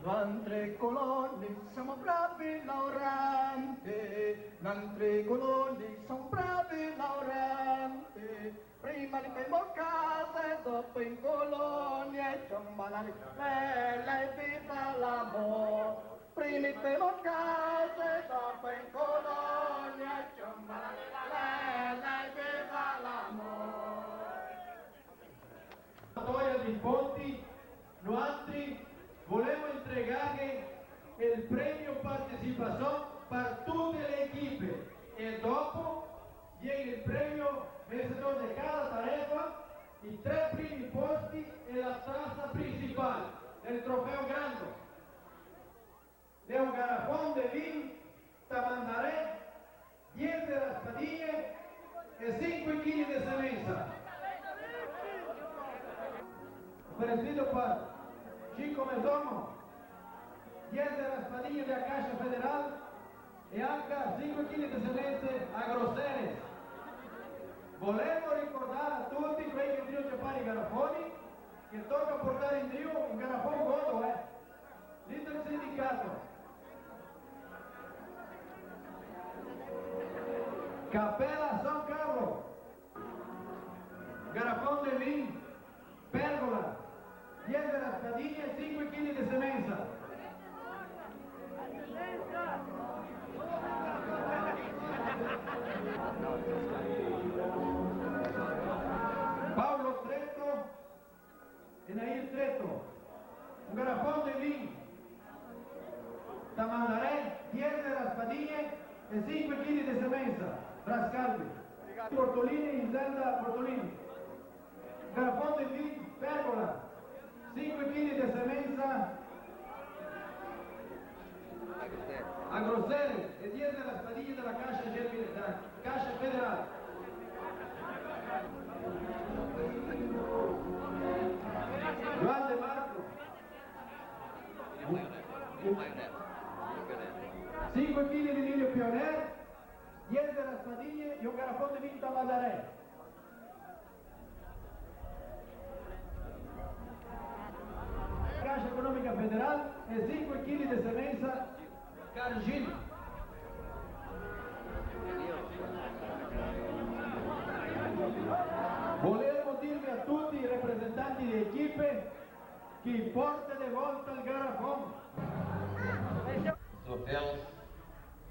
Nostri coloni siamo bravi laureanti, nostri coloni sono bravi laureanti. Prima di primo casa e dopo in colonia e ciambalali, lei viva l'amore. Prima di primo casa e dopo in colonia e ciambalali, lei viva l'amore. Storia di Ponti, noi volevamo entregare il premio partecipazione per tutte le equipe e dopo viene il premio vencedor di cada tarefa, i 3 primi posti e la tazza principale del trofeo grande. De un garrafón de vino, tamandaré, 10 de raspadilla e 5 kg de cerveza. Ofrecido por Chico Mesomo, 10 de raspadilla de la Caixa Federal e anche 5 kg de cerveza a Grosseres. Volevo ricordare a tutti quelli che devono fare i garrafoni che tocca portare in Dio un garrafone godo, lì del sindacato. Capella San Carlo, garrafón de vin, pérgola, 10 de raspadilla e 5 kg de semenza. Bortolini in Zelda Bortolini. Garafonte V Pergola, 5 kg di semenza a Grosseres e 10 della Spadilla della Caixa Federal. Juan De Marco, 5 kg di Emilio Pioner, 10 della Spadilla e un Garafonte V da Mazarè. Caixa Econômica Federal e 5 kg di semenza Cargill. Volevo dirvi a tutti i rappresentanti di equipe che porta de volta il garrafón. Troféus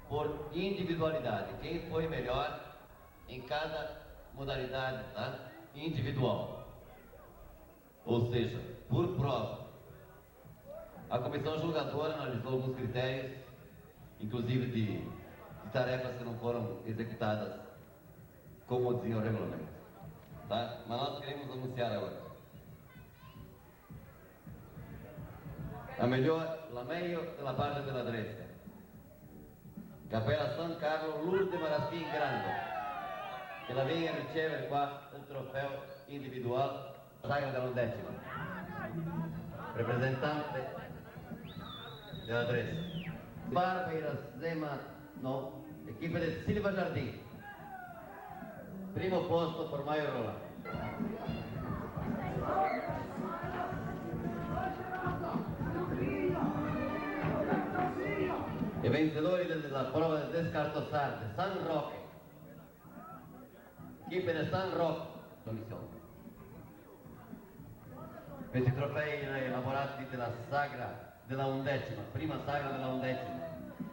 por individualidade. Quem foi melhor em cada modalidade, tá? Individual. Ou seja, por prova. A comissão julgadora analisou alguns critérios, inclusive de tarefas que não foram executadas como dizia o regulamento. Tá? Mas nós queremos anunciar agora. La meglio della parte della destra. Cappella San Carlo Lourdes Maraschin Grande, che la viene a ricevere qua il trofeo individuale Sagra dell'11ª. Rappresentante della destra. Barbara Zema, no, equipe di Silva Jardim. Primo posto per Maio Roland. I vincitori della prova del descarto sarde, San Roque, equipe di San Roque, commissione. Questi trofei elaborati della Sagra della 11ª, prima Sagra della 11ª,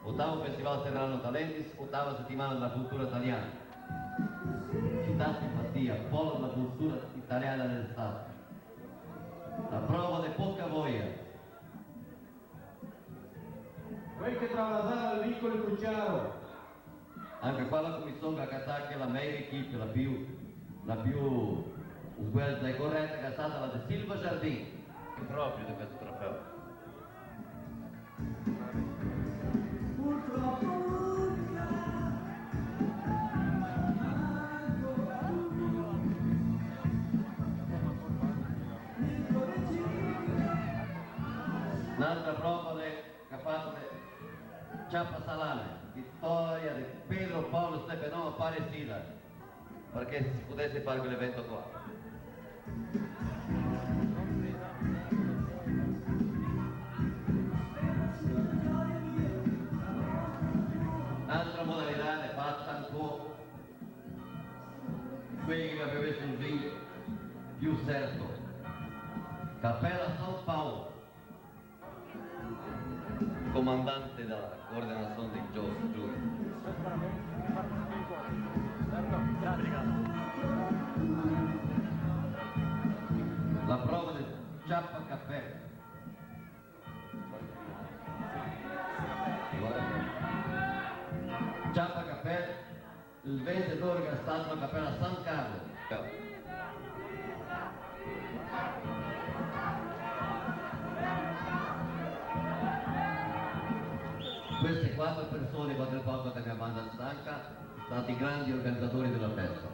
ottavo Festival Serrano Talentis, ottava settimana della cultura italiana. Città simpatia, polo della cultura italiana del Stato. La prova di poca voglia. Quel che travasava il vicolo Cruciaro. Anche qua la commissione ha cattato che la meglio equipe, la più sguarda e corretta, che è stata la di Silva Jardim, proprio di questo trofeo. Un'altra prova che ha fatto Ciappa Salame, vittoria di Pedro Paolo Stefanò Parecida, perché si potesse fare quell'evento qua. Altra modalità è fatta ancora quelli che abbiamo visto il video più certo. Cappella San Paolo, comandante della coordinazione dei giochi. La prova del Ciappa Cappella. Ciappa Cappella, il vincitore che è stato la Cappella San Carlo. Queste 4 persone, quando il palco della mia banda stanca, sono stati grandi organizzatori della festa.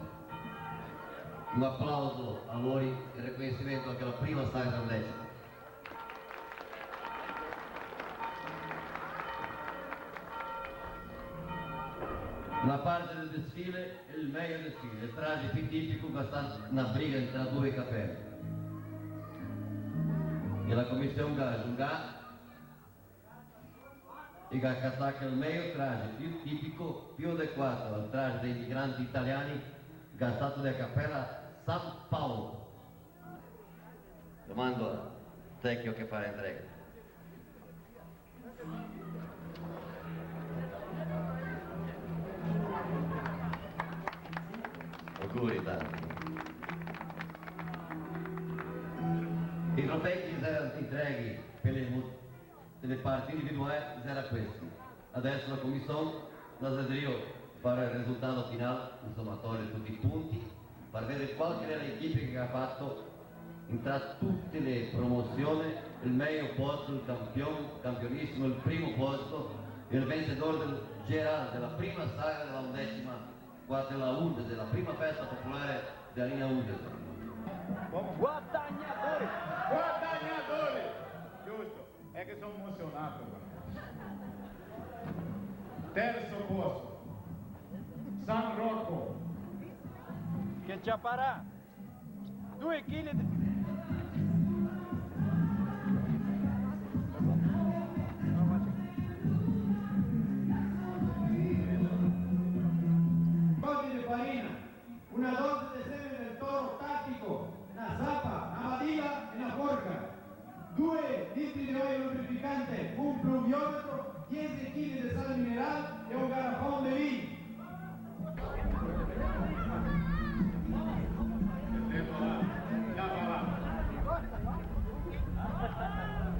Un applauso a loro in riconoscimento anche alla prima Sagra dell'11ª. Una parte del desfile è il meglio desfile, il traje più tipico che sta una briga tra due cappelle. E la commissione ha giungato e che ha cattato il meglio traje più tipico, più adeguato al traje dei migranti italiani che è stato della cappella San Paolo. Domando a Tecchio che fa entrega. Auguri tanti. I trofei che erano entreghi per le parti individuali erano questi. Adesso la commissione la Zedrio farà il risultato finale, il sommatorio di tutti i punti per vedere qual era l'equipe che ha fatto tra tutte le promozioni il meglio posto, il campionissimo, il primo posto, il vincitore del Gerard della prima saga della 11ª, della Undese, della prima festa popolare della linea Undese. Guadagnatori! Guadagnatori! Giusto, è che sono emozionato. Terzo posto, San Rocco. Che ci farà 2 kg di... Codi di farina, una dose di seme del toro tattico, una zapa, una badilla e una forca, 2 litri di olio lubrificante, un pluviometro, 10 kg di sale minerale e un garrafón de vino.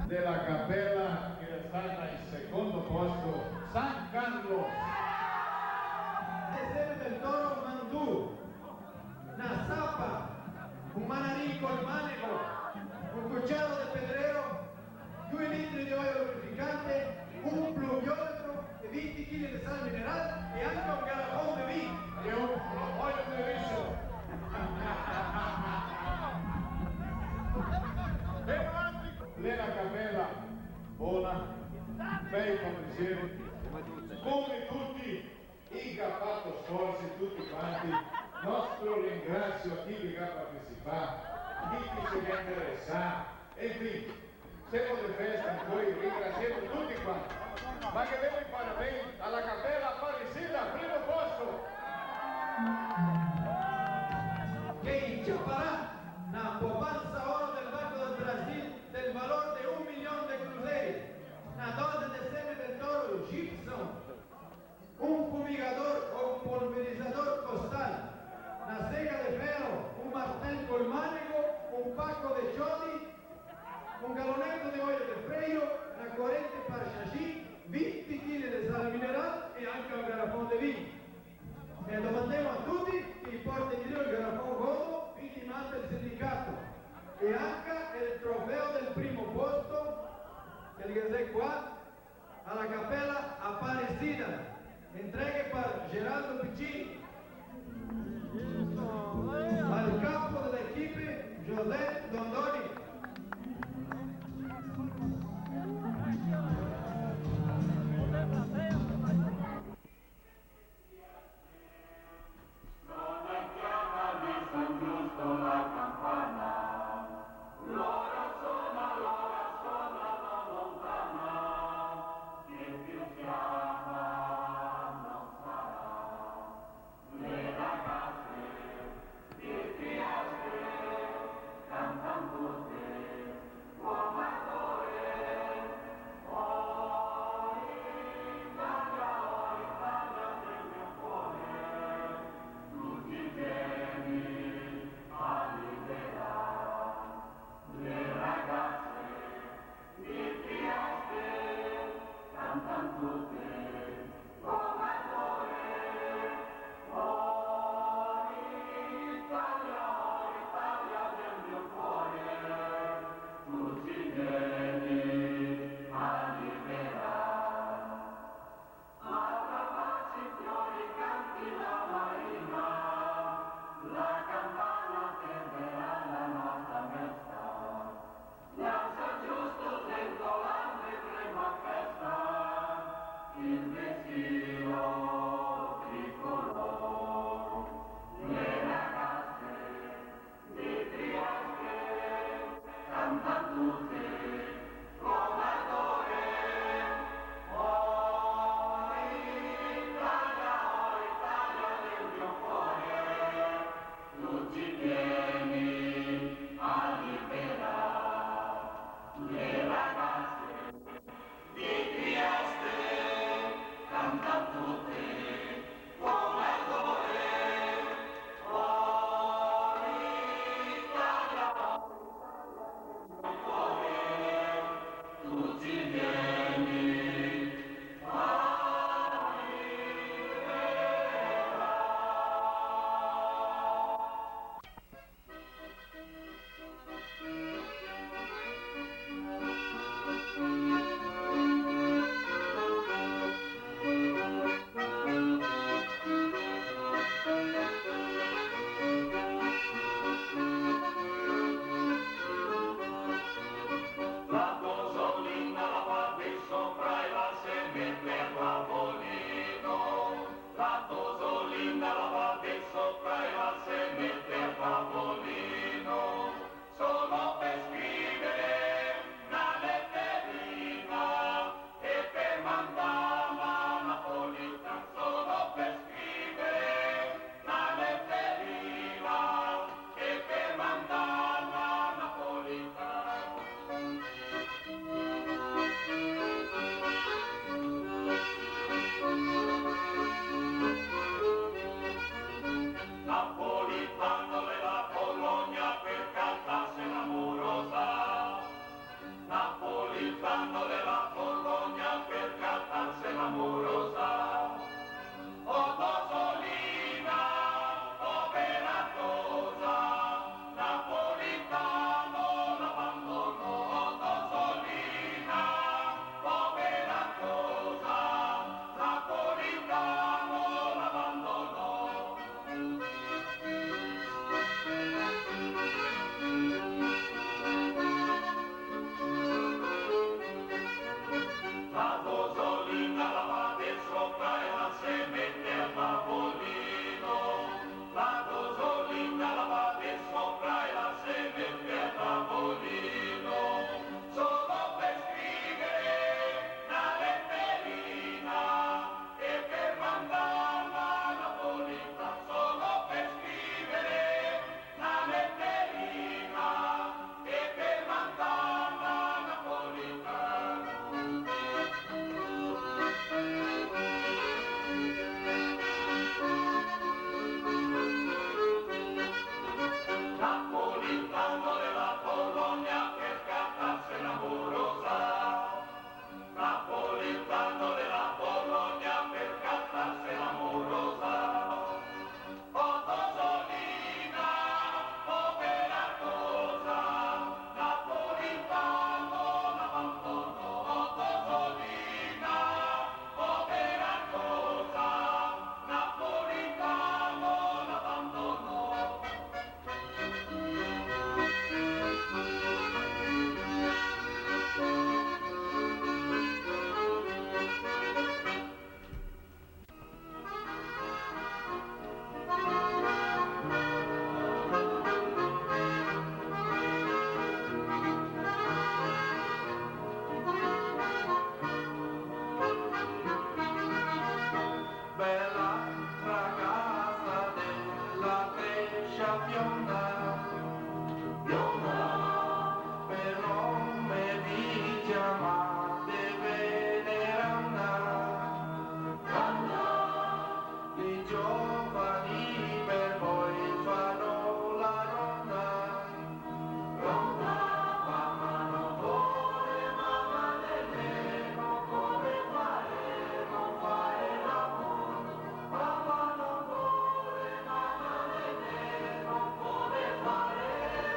Della cappella che è stata in secondo posto, San Carlo. Seme del toro mandù, una zapa, un manarico al manego, un cucciaro de pedrero, 2 litri di olio lubrificante, un pluviometro e 20 kg di sale minerale e anche un garrafón de vino. E un olio televisivo. Lena Capella, buona, bei pensieri, come tutti i che ha fatto sforzi, tutti quanti, nostro ringrazio a chi vi ha partecipato, a chi si è interessato, e quindi, siamo di festa, noi ringraziamo tutti quanti, ma che devo fare bene alla Cappella Apparecida, primo posto! Che ci farà una poupanza oro del Banco del Brasil del valor de 1 millón de cruceros, una dose de seme del toro Gibson, un fumigador o un pulverizador costal, una sega de ferro, un martel col manego, un pacco de chodi, un galonetto di olio de freio, una corrente para xaxí, 20 kg de sale mineral e anche un garrafón de vino. E domandiamo a tutti che porta in giro il garrafón godo intimante il sindacato e anche il trofeo del primo posto che è qua alla Cappella Apparecida, entregue per faccia bionda, per nome vi chiamate veneranda, i giovani per voi fanno la ronda, mamma non vuole, mamma nemmeno come fare, non fare l'amore, mamma non vuole, mamma nemmeno come fare,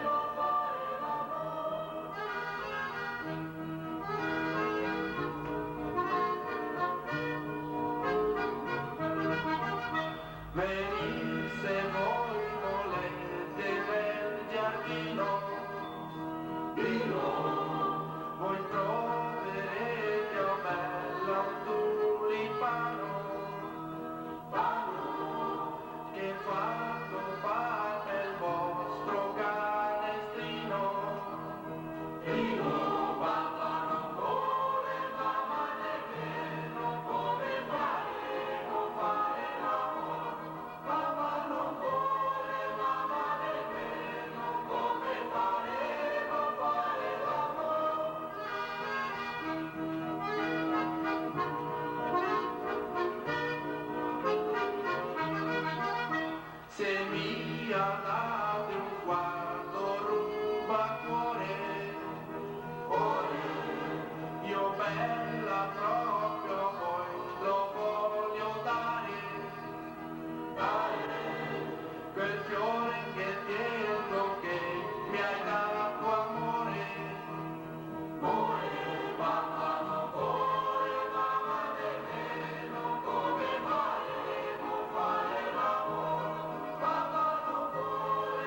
non fare l'amore. Venisse voi volete nel giardino, voi troverete, oh bella, un tulipano, che quando batte il vostro canestrino, papà non vuole, mamma nemmeno come fare, non fare l'amore, papà non vuole, mamma nemmeno come fare, non fare l'amore. Se mi date un quarto ruba cuore, io bella proprio voi lo voglio dare, quel fiore che tengo che mi hai dato amore, papà non vuole, mamma nemmeno come fare, non fare l'amore, papà non vuole,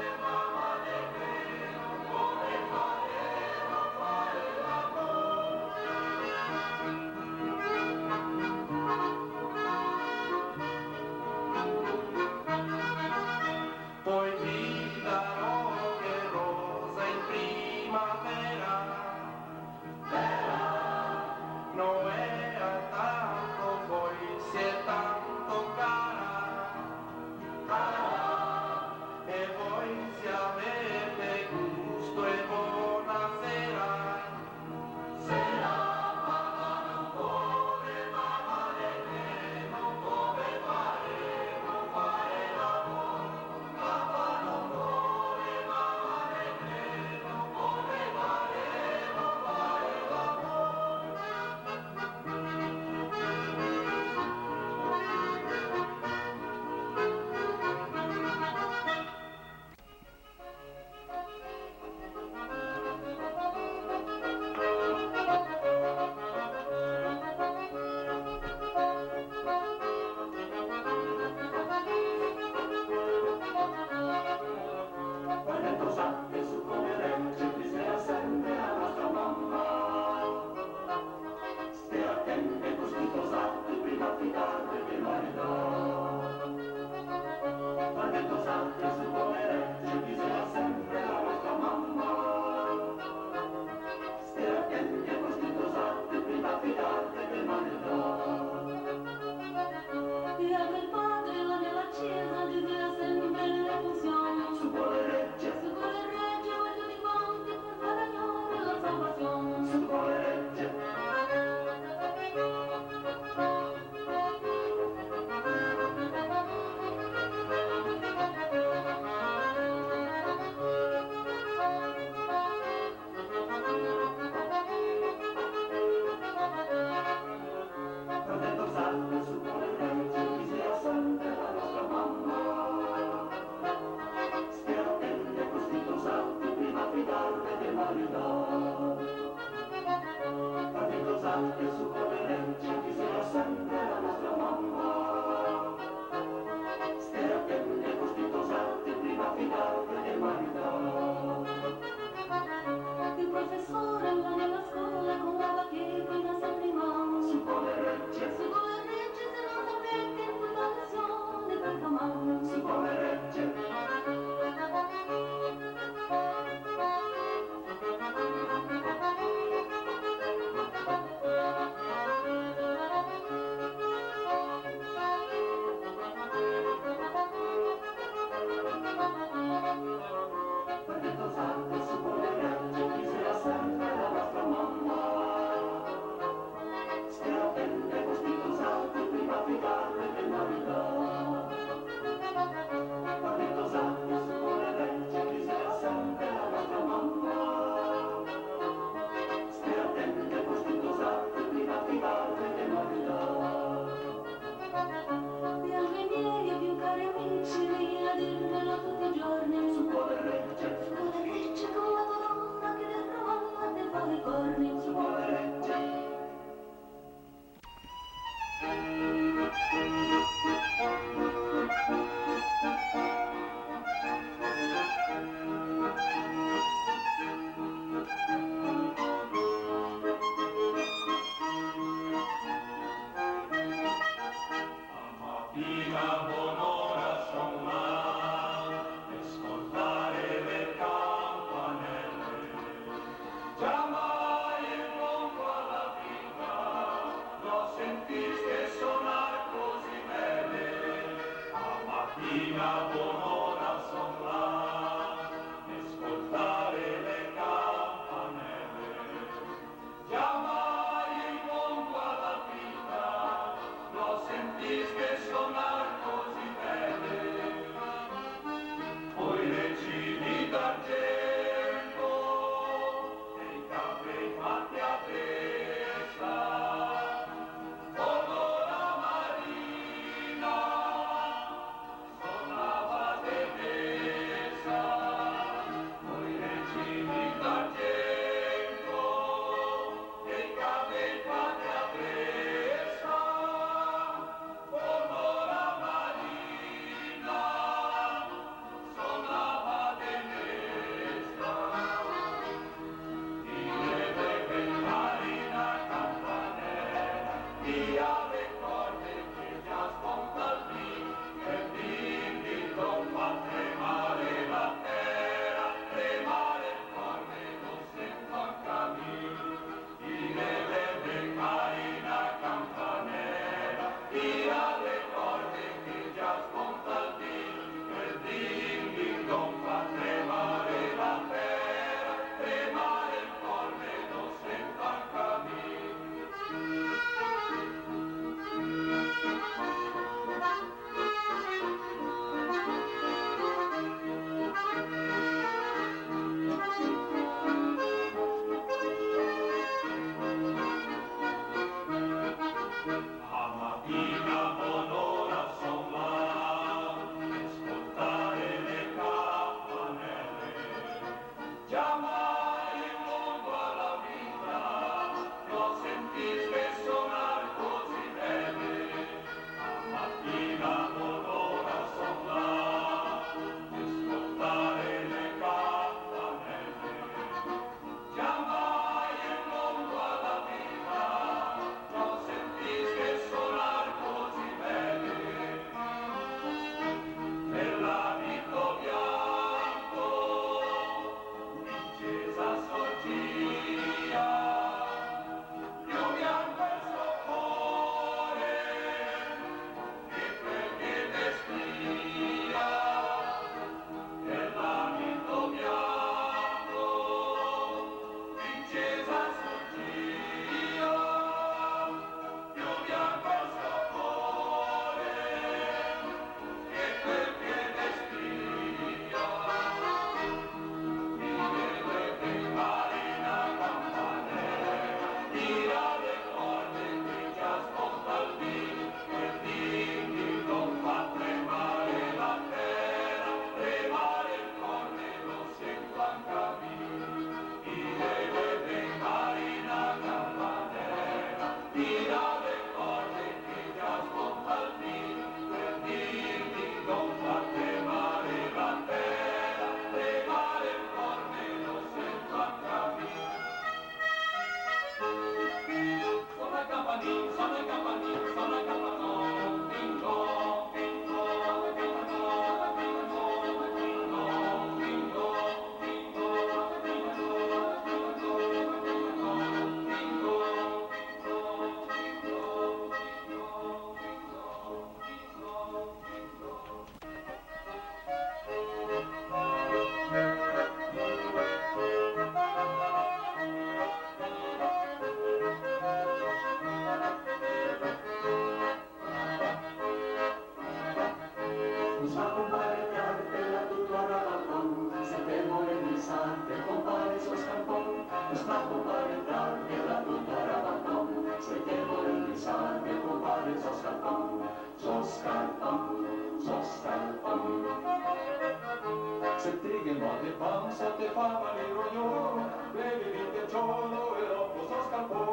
Se tegen var det band så att det farvar ner och jord, blev det inte tjolo och upp och så ska på.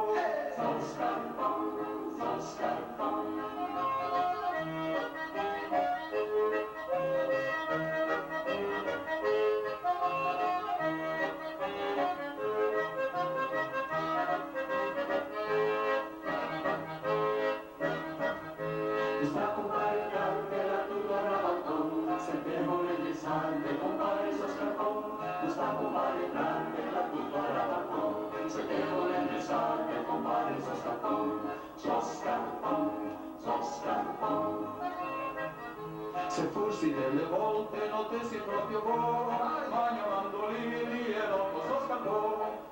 Så ska se fossi delle volte notessi proprio voi, bagno mandolini e dopo so scarpone.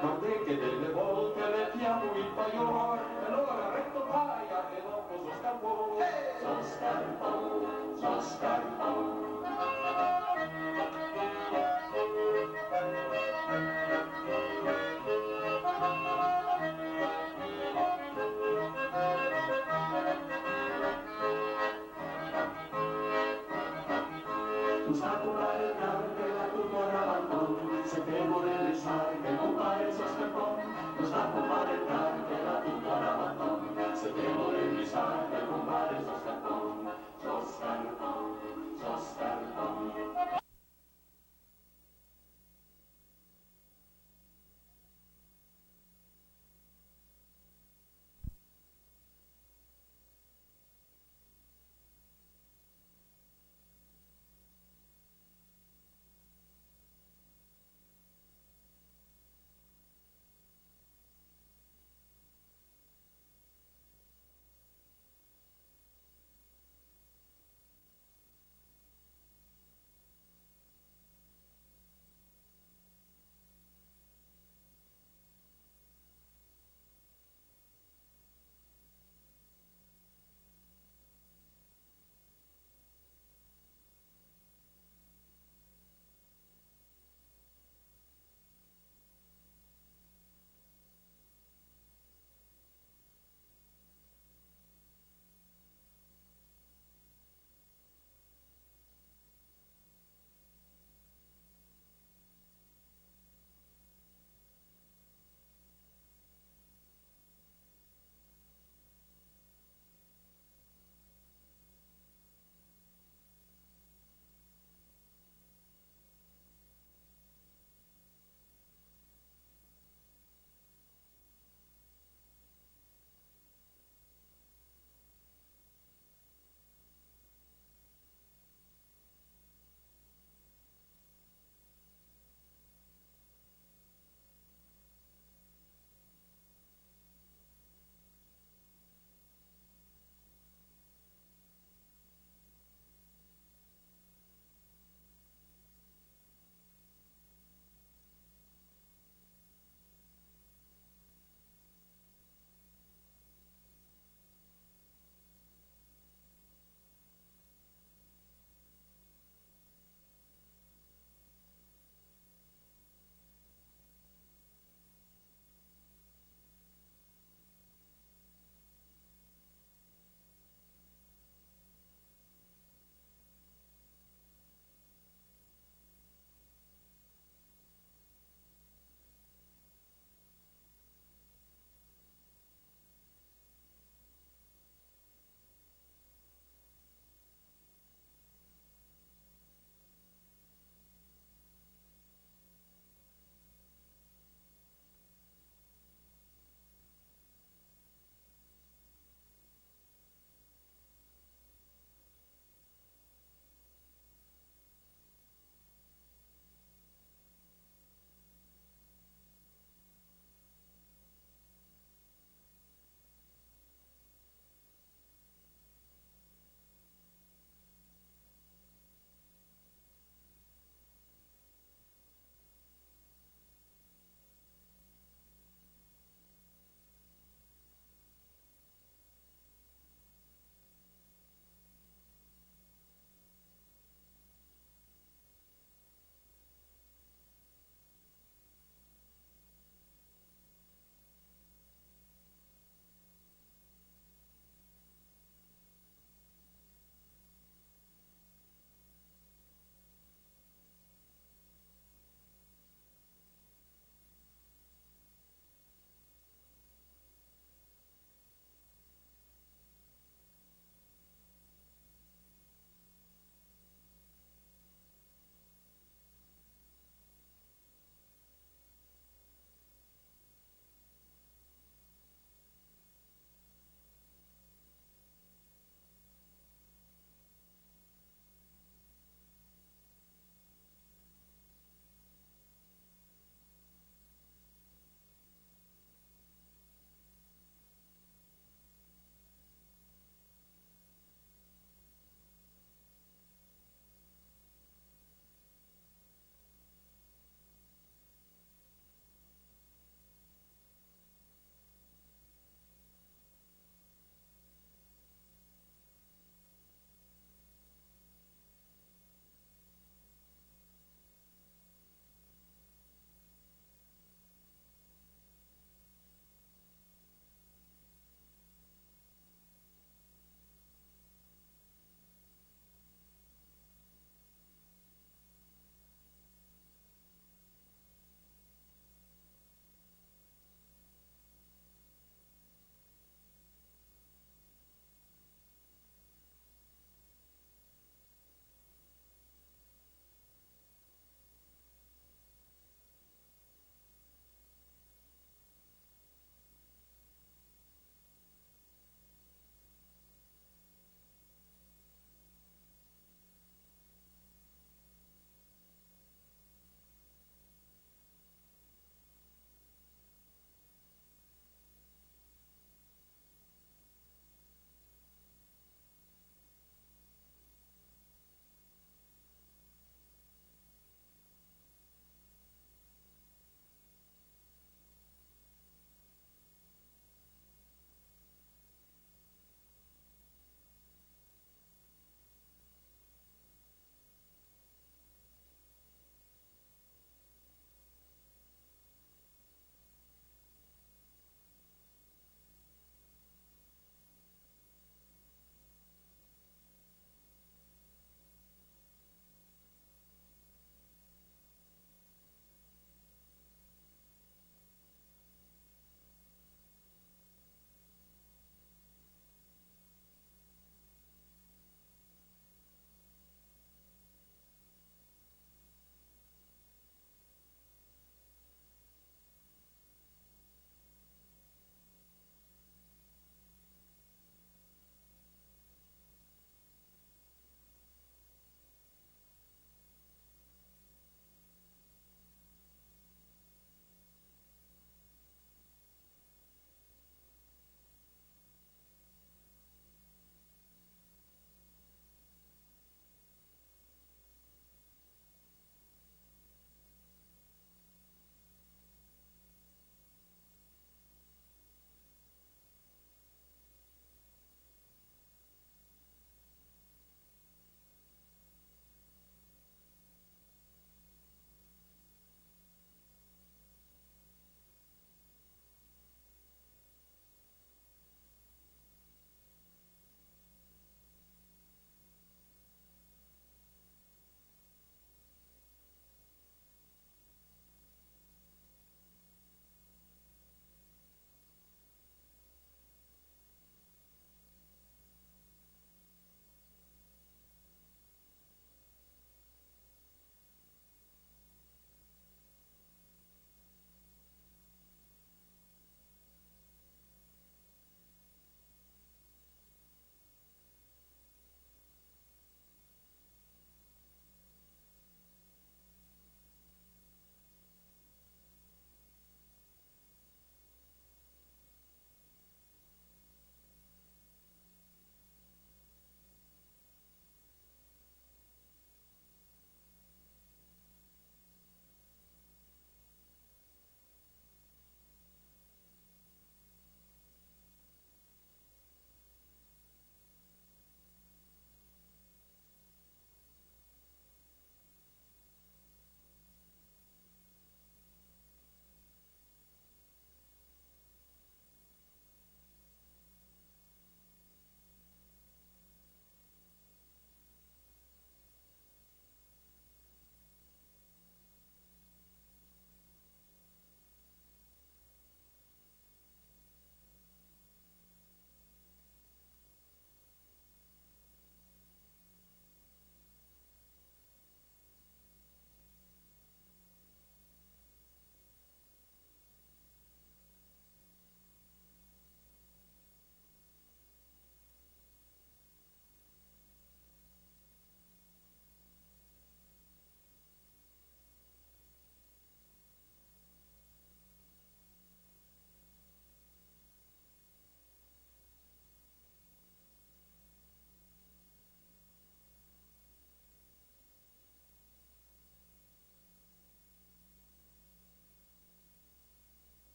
Ma te che delle volte le chiamo il paior, e allora retto paia e dopo so scarpone. Tu sta a comprare carne, la tutto rabandon, se te vuole risare, che compare so scarpone. Tu sta a comprare carne, la tutto rabandon, se te vuole risare,